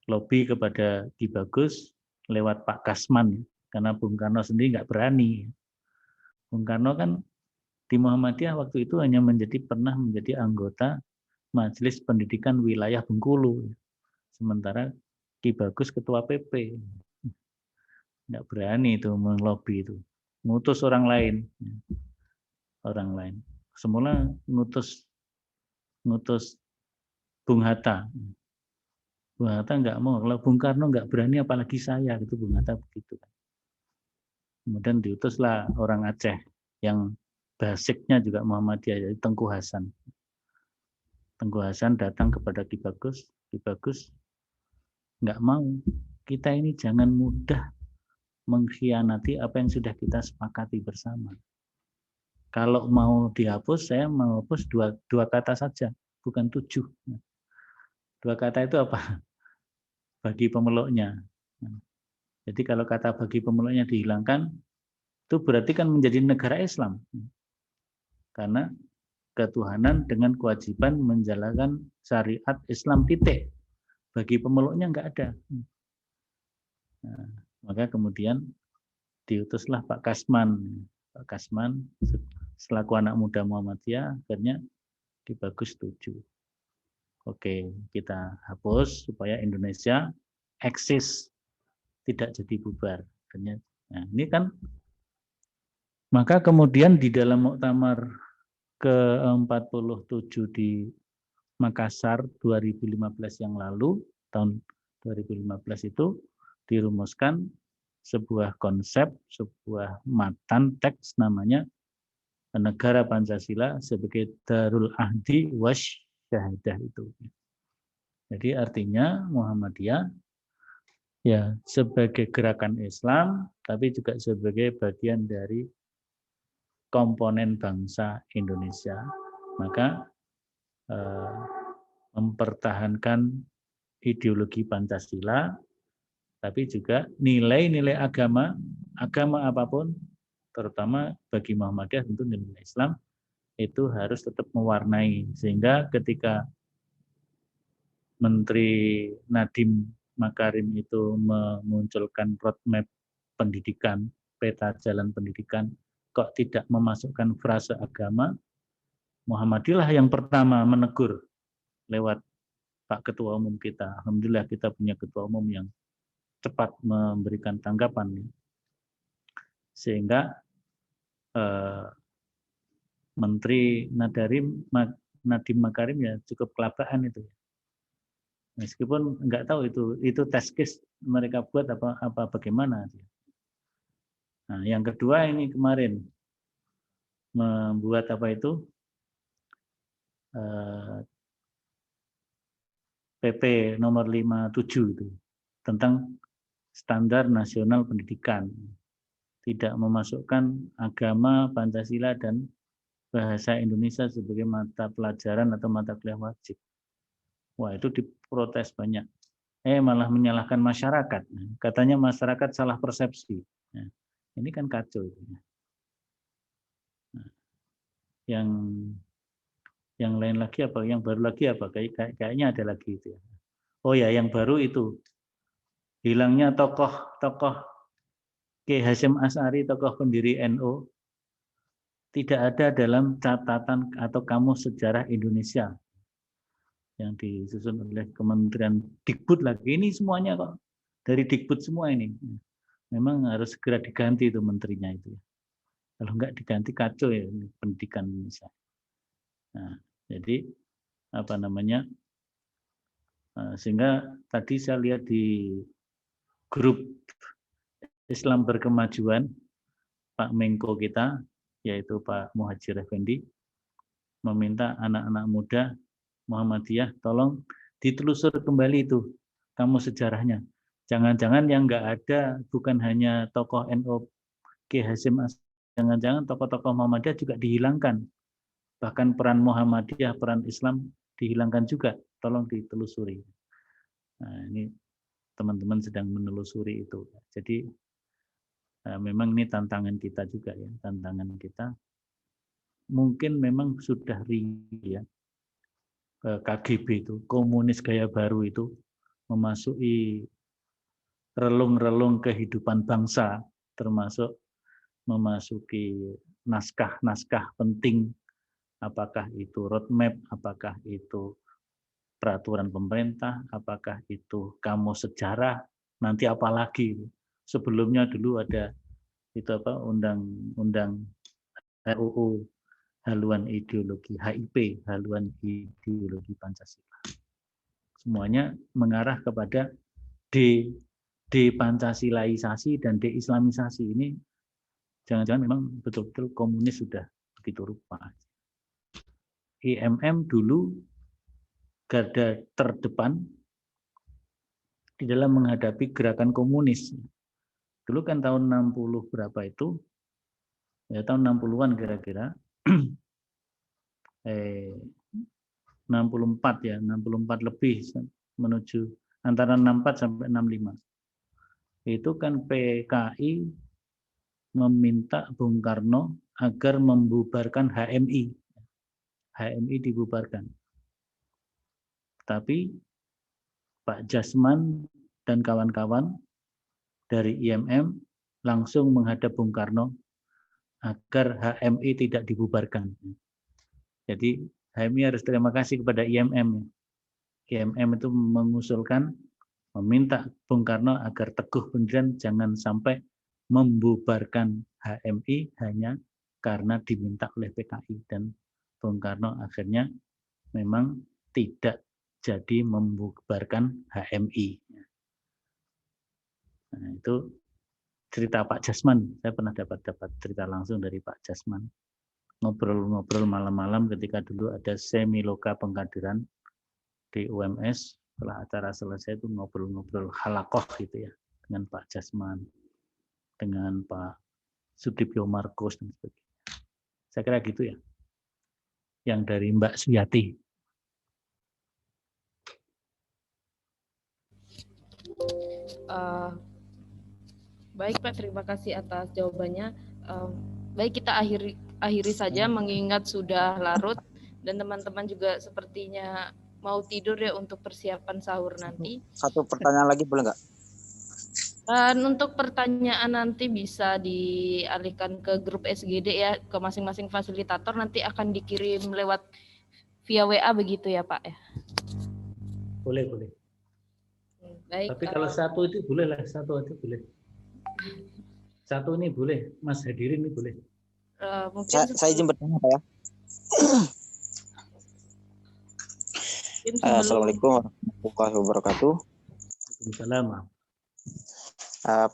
lobby kepada Ki Bagus lewat Pak Kasman, karena Bung Karno sendiri nggak berani. Bung Karno kan di Muhammadiyah waktu itu hanya pernah menjadi anggota Majelis Pendidikan Wilayah Bengkulu, sementara Ki Bagus ketua PP, nggak berani itu melobi itu, ngutus orang lain. Semula ngutus Bung Hatta. Bung Hatta nggak mau, kalau Bung Karno nggak berani apalagi saya, gitu Bung Hatta begitu. Kemudian diutuslah orang Aceh yang basicnya juga Muhammadiyah, yaitu Tengku Hasan. Tengku Hasan datang kepada Ki Bagus. Ki Bagus nggak mau, kita ini jangan mudah mengkhianati apa yang sudah kita sepakati bersama. Kalau mau dihapus, saya mau hapus dua kata saja, bukan 7. 2 kata itu apa? Bagi pemeluknya. Jadi kalau kata bagi pemeluknya dihilangkan, itu berarti kan menjadi negara Islam. Karena ketuhanan dengan kewajiban menjalankan syariat Islam titik. Bagi pemeluknya nggak ada. Nah, maka kemudian diutuslah Pak Kasman. Pak Kasman selaku anak muda Muhammadiyah akhirnya Ki Bagus setuju. Oke, kita hapus supaya Indonesia eksis, tidak jadi bubar. Nah, ini kan, maka kemudian di dalam muktamar ke-47 di Makassar 2015 yang lalu, tahun 2015 itu dirumuskan sebuah konsep, sebuah matan teks namanya Negara Pancasila sebagai Darul Ahdi Wasyahadah itu. Jadi artinya Muhammadiyah ya sebagai gerakan Islam, tapi juga sebagai bagian dari komponen bangsa Indonesia. Maka mempertahankan ideologi Pancasila, tapi juga nilai-nilai agama apapun, terutama bagi Muhammadiyah tentu nilai Islam, itu harus tetap mewarnai. Sehingga ketika Menteri Nadiem Makarim itu memunculkan roadmap pendidikan, peta jalan pendidikan, kok tidak memasukkan frase agama, Muhammadiyah yang pertama menegur lewat Pak Ketua Umum kita. Alhamdulillah kita punya Ketua Umum yang cepat memberikan tanggapan. Sehingga Menteri Nadiem Makarim ya cukup kelabakan itu. Meskipun nggak tahu itu test case mereka buat apa bagaimana. Nah, yang kedua ini kemarin membuat apa itu PP nomor 57 itu tentang standar nasional pendidikan, tidak memasukkan agama, Pancasila dan bahasa Indonesia sebagai mata pelajaran atau mata kuliah wajib. Wah, itu diprotes banyak. Malah menyalahkan masyarakat. Katanya masyarakat salah persepsi. Nah, ini kan kacau. Nah, yang lain lagi apa? Yang baru lagi apa? Kayaknya ada lagi itu ya. Oh ya, yang baru itu hilangnya tokoh Ki Hasyim Asy'ari, tokoh pendiri NU, tidak ada dalam catatan atau kamus sejarah Indonesia yang disusun oleh Kementerian Dikbud lagi. Ini semuanya kok dari Dikbud semua ini. Memang harus segera diganti itu menterinya itu. Kalau enggak diganti kacau ya pendidikan Indonesia. Nah, jadi apa namanya? Sehingga tadi saya lihat di grup Islam Berkemajuan Pak Menko kita, yaitu Pak Muhajir Effendi, meminta anak-anak muda Muhammadiyah tolong ditelusur kembali itu kamus sejarahnya. Jangan-jangan yang enggak ada bukan hanya tokoh NU Ki Hasyim Asy'ari, jangan-jangan tokoh-tokoh Muhammadiyah juga dihilangkan. Bahkan peran Muhammadiyah, peran Islam dihilangkan juga. Tolong ditelusuri. Nah, ini teman-teman sedang menelusuri itu. Jadi memang ini tantangan kita juga ya, tantangan kita. Mungkin memang sudah ya KGB itu, komunis gaya baru itu memasuki relung-relung kehidupan bangsa, termasuk memasuki naskah-naskah penting, apakah itu roadmap, apakah itu peraturan pemerintah, apakah itu kamus sejarah, nanti apalagi. Sebelumnya dulu ada itu apa undang-undang RUU haluan ideologi HIP, haluan ideologi Pancasila. Semuanya mengarah kepada depancasilaisasi dan deislamisasi. Ini jangan-jangan memang betul-betul komunis sudah begitu rupa. IMM dulu garda terdepan di dalam menghadapi gerakan komunis. Dulu kan tahun 60 berapa itu, ya tahun 60-an kira-kira, 64 ya, 64 lebih menuju antara 64 sampai 65. Itu kan PKI meminta Bung Karno agar membubarkan HMI. HMI dibubarkan. Tapi Pak Jasman dan kawan-kawan dari IMM langsung menghadap Bung Karno agar HMI tidak dibubarkan. Jadi HMI harus terima kasih kepada IMM. IMM itu mengusulkan, meminta Bung Karno agar teguh pendirian jangan sampai membubarkan HMI hanya karena diminta oleh PKI. Dan Bung Karno akhirnya memang tidak jadi membubarkan HMI. Nah, itu cerita Pak Jasman. Saya pernah dapat cerita langsung dari Pak Jasman. Ngobrol-ngobrol malam-malam ketika dulu ada semi loka pengkaderan di UMS. Setelah acara selesai itu ngobrol-ngobrol halakoh gitu ya dengan Pak Jasman, dengan Pak Sudipyo Markus dan sebagainya. Saya kira gitu ya. Yang dari Mbak Suyati. Baik Pak, terima kasih atas jawabannya. Baik, kita akhiri saja mengingat sudah larut dan teman-teman juga sepertinya mau tidur ya untuk persiapan sahur nanti. Satu pertanyaan lagi boleh nggak? Untuk pertanyaan nanti bisa dialihkan ke grup SGD ya, ke masing-masing fasilitator, nanti akan dikirim lewat via WA begitu ya Pak ya? Boleh. Baik. Tapi kalau satu itu boleh lah, satu aja boleh. Satu ini boleh, Mas hadirin ini boleh. Mungkin saya izin bertanya Pak ya. Assalamualaikum warahmatullahi wabarakatuh. Waalaikumsalam.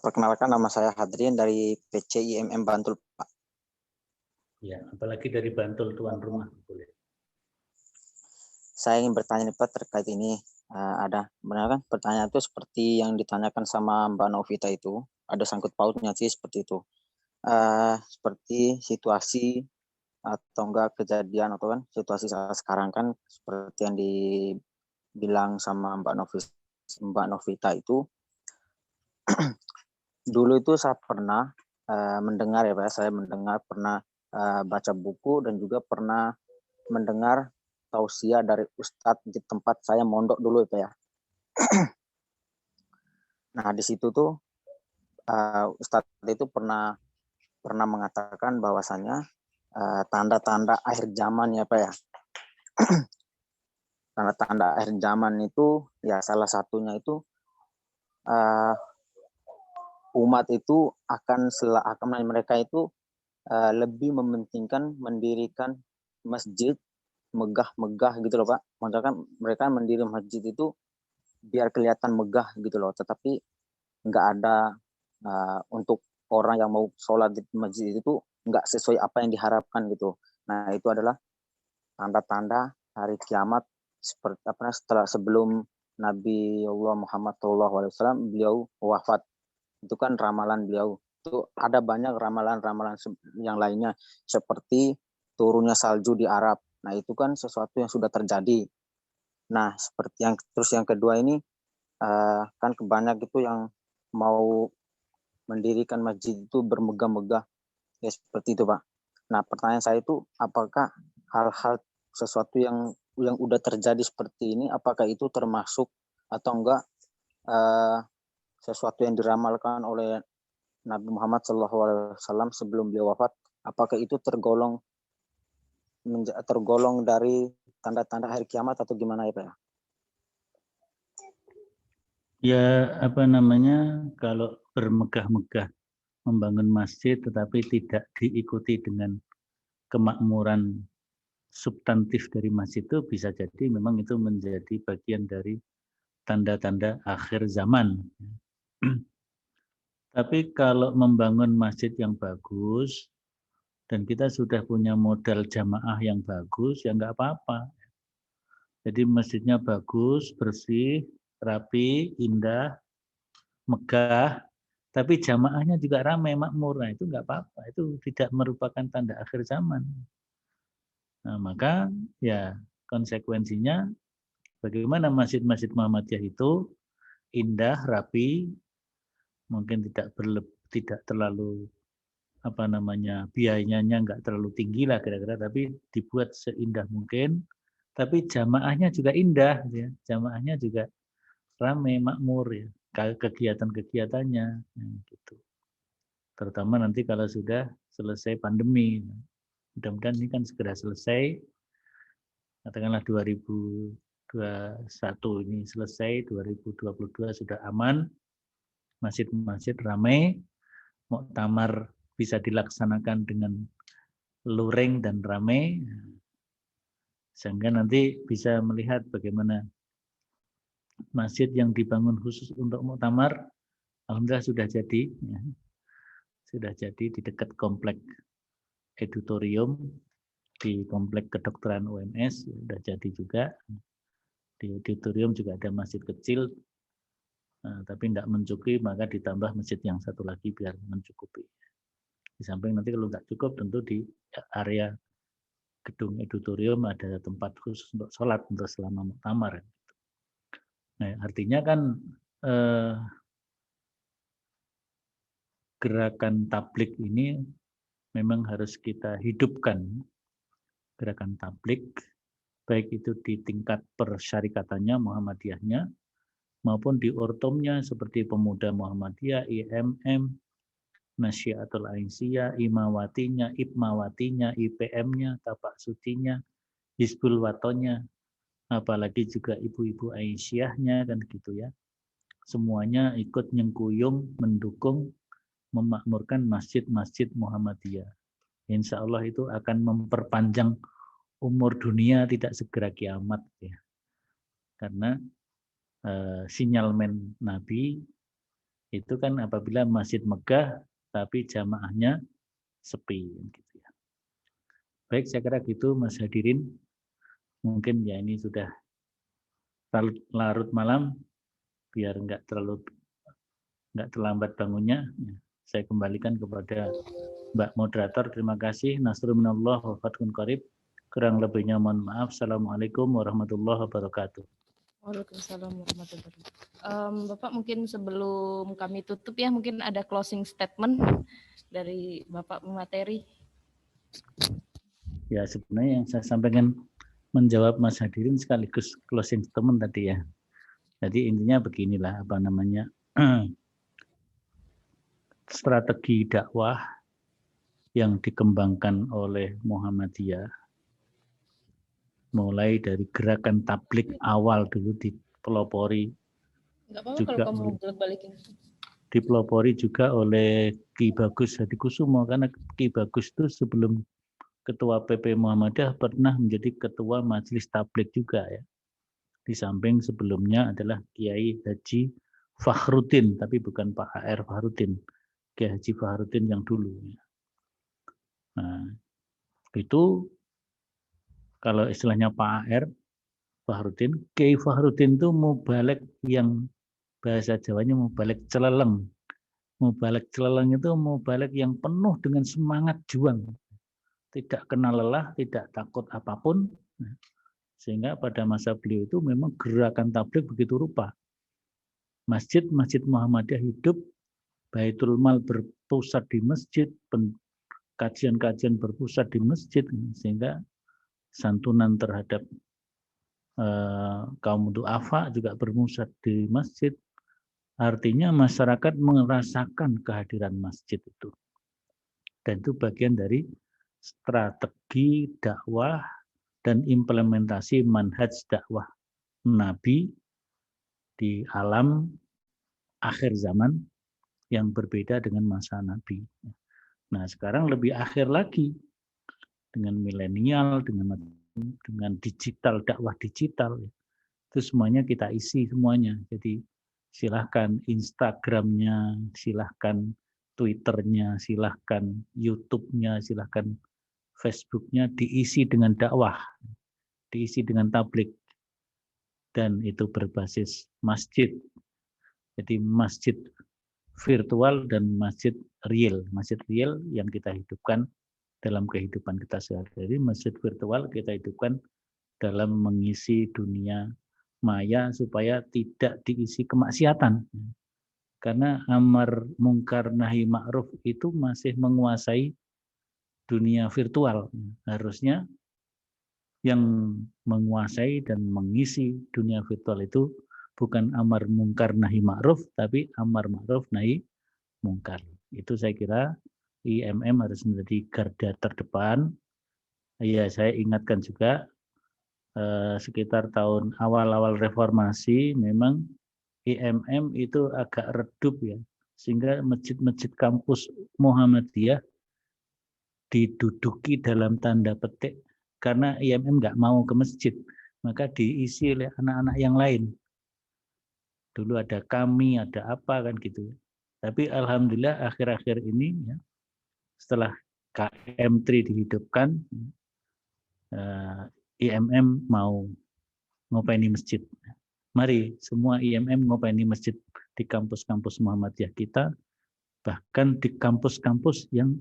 Perkenalkan, nama saya Hadrian dari PCIMM Bantul, Pak. Ya, apalagi dari Bantul tuan rumah boleh. Saya ingin bertanya nih Pak terkait ini. Ada benar kan pertanyaan itu seperti yang ditanyakan sama Mbak Novita itu, ada sangkut pautnya sih seperti itu. Seperti situasi atau enggak kejadian atau kan situasi saat sekarang kan seperti yang dibilang sama Mbak Novita itu. Dulu itu saya pernah mendengar ya Pak, saya mendengar pernah baca buku dan juga pernah mendengar tausiah dari Ustadz di tempat saya mondok dulu Pak ya. Nah di situ tuh Ustadz itu pernah mengatakan bahwasannya tanda-tanda akhir zaman ya Pak ya. Tanda-tanda akhir zaman itu ya salah satunya itu uh, umat itu mereka itu lebih mementingkan mendirikan masjid megah-megah gitu loh Pak. Maksudnya kan mereka mendirikan masjid itu biar kelihatan megah gitu loh, tetapi nggak ada untuk orang yang mau sholat di masjid itu nggak sesuai apa yang diharapkan gitu. Nah itu adalah tanda-tanda hari kiamat seperti setelah sebelum Nabi Allah Muhammad SAW beliau wafat. Itu kan ramalan beliau. Itu ada banyak ramalan-ramalan yang lainnya seperti turunnya salju di Arab. Nah itu kan sesuatu yang sudah terjadi. Nah seperti yang kedua ini kan kebanyak itu yang mau mendirikan masjid itu bermegah-megah ya seperti itu Pak. Nah pertanyaan saya itu apakah hal-hal sesuatu yang udah terjadi seperti ini apakah itu termasuk atau enggak sesuatu yang diramalkan oleh Nabi Muhammad SAW sebelum beliau wafat, apakah itu tergolong dari tanda-tanda hari kiamat atau gimana ya Pak? Ya, kalau bermegah-megah membangun masjid tetapi tidak diikuti dengan kemakmuran substantif dari masjid itu bisa jadi memang itu menjadi bagian dari tanda-tanda akhir zaman. Tapi kalau membangun masjid yang bagus dan kita sudah punya modal jamaah yang bagus, ya nggak apa-apa. Jadi masjidnya bagus, bersih, rapi, indah, megah, tapi jamaahnya juga ramai, makmur. Nah, itu nggak apa-apa. Itu tidak merupakan tanda akhir zaman. Nah, maka ya konsekuensinya bagaimana masjid-masjid Muhammadiyah itu indah, rapi, mungkin tidak terlalu biayanya nggak terlalu tinggi lah kira-kira, tapi dibuat seindah mungkin, tapi jamaahnya juga indah, ya. Jamaahnya juga ramai, makmur, ya. Kegiatan-kegiatannya, ya, gitu. Terutama nanti kalau sudah selesai pandemi, mudah-mudahan ini kan segera selesai, katakanlah 2021 ini selesai, 2022 sudah aman, masjid-masjid ramai, muktamar bisa dilaksanakan dengan luring dan ramai, sehingga nanti bisa melihat bagaimana masjid yang dibangun khusus untuk muktamar, alhamdulillah sudah jadi, ya. Sudah jadi di dekat komplek edutorium, di komplek kedokteran UNS, sudah jadi juga. Di auditorium juga ada masjid kecil, tapi tidak mencukupi, maka ditambah masjid yang satu lagi biar mencukupi. Di samping nanti kalau nggak cukup, tentu di area gedung edutorium ada tempat khusus untuk sholat untuk selama muktamar. Nah, artinya kan gerakan tablik ini memang harus kita hidupkan. Gerakan tablik, baik itu di tingkat persyarikatannya, Muhammadiyahnya, maupun di ortomnya seperti Pemuda Muhammadiyah, IMM, Nasyiatul Aisyah, Imawatinya, Ipmawatinya, IPM-nya, Tapak Sucinya, Hizbul Watonnya, apalagi juga ibu-ibu Aisyahnya, dan gitu ya. Semuanya ikut nyengkuyung, mendukung, memakmurkan masjid-masjid Muhammadiyah. Insya Allah itu akan memperpanjang umur dunia, tidak segera kiamat, ya. Karena sinyalmen Nabi itu kan apabila masjid megah tapi jamaahnya sepi, gitu ya. Baik, saya kira gitu Mas hadirin. Mungkin ya ini sudah larut malam, biar nggak terlambat bangunnya. Saya kembalikan kepada Mbak Moderator. Terima kasih. Nasrul minallah wa fathun qarib. Kurang lebihnya mohon maaf. Assalamualaikum warahmatullahi wabarakatuh. Waalaikumsalam warahmatullahi wabarakatuh. Bapak mungkin sebelum kami tutup ya, mungkin ada closing statement dari Bapak pemateri. Ya, sebenarnya yang saya sampaikan menjawab Mas hadirin sekaligus closing statement tadi ya. Jadi intinya beginilah strategi dakwah yang dikembangkan oleh Muhammadiyah, mulai dari gerakan tablik awal dulu dipelopori Nggak apa-apa juga kalau kamu balik-balikin. dipelopori juga oleh Ki Bagus Hadikusumo, karena Ki Bagus itu sebelum Ketua PP Muhammadiyah pernah menjadi Ketua Majelis Tabligh juga ya. Di samping sebelumnya adalah Kiai Haji Fakhruddin, tapi bukan Pak HR Fakhruddin, Kiai Haji Fakhruddin yang dulu. Nah, itu kalau istilahnya Pak HR Fakhruddin, Kiai Fakhruddin itu mubalek yang bahasa Jawanya mubalek celeleng. Mubalek celeleng itu mubalek yang penuh dengan semangat juang. Tidak kenal lelah, tidak takut apapun. Sehingga pada masa beliau itu memang gerakan tabligh begitu rupa. Masjid-masjid Muhammadiyah hidup, Baitul Mal berpusat di masjid, kajian-kajian berpusat di masjid, sehingga santunan terhadap kaum du'afa juga berpusat di masjid. Artinya masyarakat merasakan kehadiran masjid itu. Dan itu bagian dari strategi dakwah dan implementasi manhaj dakwah Nabi di alam akhir zaman yang berbeda dengan masa Nabi. Nah, sekarang lebih akhir lagi dengan milenial, dengan digital, dakwah digital. Itu semuanya kita isi semuanya. Jadi silahkan Instagramnya, silahkan Twitternya, silahkan YouTube-nya, silahkan Facebook-nya diisi dengan dakwah, diisi dengan tabligh. Dan itu berbasis masjid. Jadi masjid virtual dan masjid real. Masjid real yang kita hidupkan dalam kehidupan kita sehari-hari. Masjid virtual kita hidupkan dalam mengisi dunia maya supaya tidak diisi kemaksiatan. Karena amar mungkar nahi ma'ruf itu masih menguasai dunia virtual. Harusnya yang menguasai dan mengisi dunia virtual itu bukan amar mungkar nahi ma'ruf, tapi amar ma'ruf nahi mungkar. Itu saya kira IMM harus menjadi garda terdepan. Ya, saya ingatkan juga sekitar tahun awal-awal reformasi memang IMM itu agak redup ya, sehingga masjid-masjid kampus Muhammadiyah diduduki dalam tanda petik karena IMM nggak mau ke masjid, maka diisi oleh anak-anak yang lain. Dulu ada kami, ada apa kan gitu. Tapi alhamdulillah akhir-akhir ini ya, setelah KM3 dihidupkan, IMM mau ngopeni masjid. Mari semua IMM ngopeni masjid di kampus-kampus Muhammadiyah kita, bahkan di kampus-kampus yang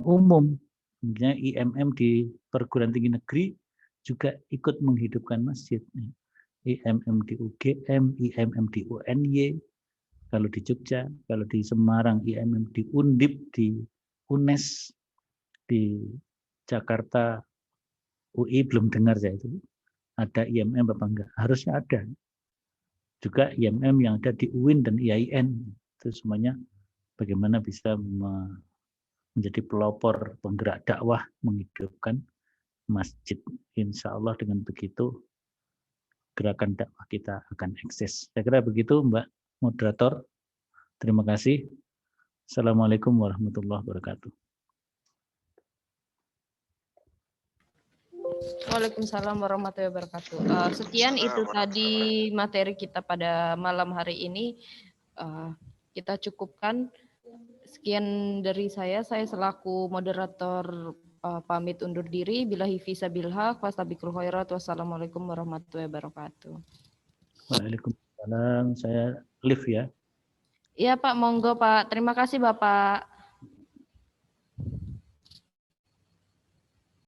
umum. Misalnya IMM di perguruan tinggi negeri juga ikut menghidupkan masjid. IMM di UGM, IMM di UNY, kalau di Jogja, kalau di Semarang, IMM di Undip, di UNES, di Jakarta, UI belum dengar saya itu. Ada IMM apa enggak? Harusnya ada. Juga IMM yang ada di UIN dan IAIN. Itu semuanya bagaimana bisa menjadi pelopor penggerak dakwah menghidupkan masjid. Insya Allah dengan begitu gerakan dakwah kita akan eksis. Saya kira begitu Mbak Moderator. Terima kasih. Assalamualaikum warahmatullahi wabarakatuh. Waalaikumsalam warahmatullahi wabarakatuh. Sekian itu tadi materi kita pada malam hari ini. Kita cukupkan. Sekian dari saya selaku moderator pamit undur diri. Billahi fisabilil haq, fastabiqul khairat. Wassalamualaikum warahmatullahi wabarakatuh. Waalaikumsalam. Saya live ya. Iya Pak, monggo Pak. Terima kasih Bapak.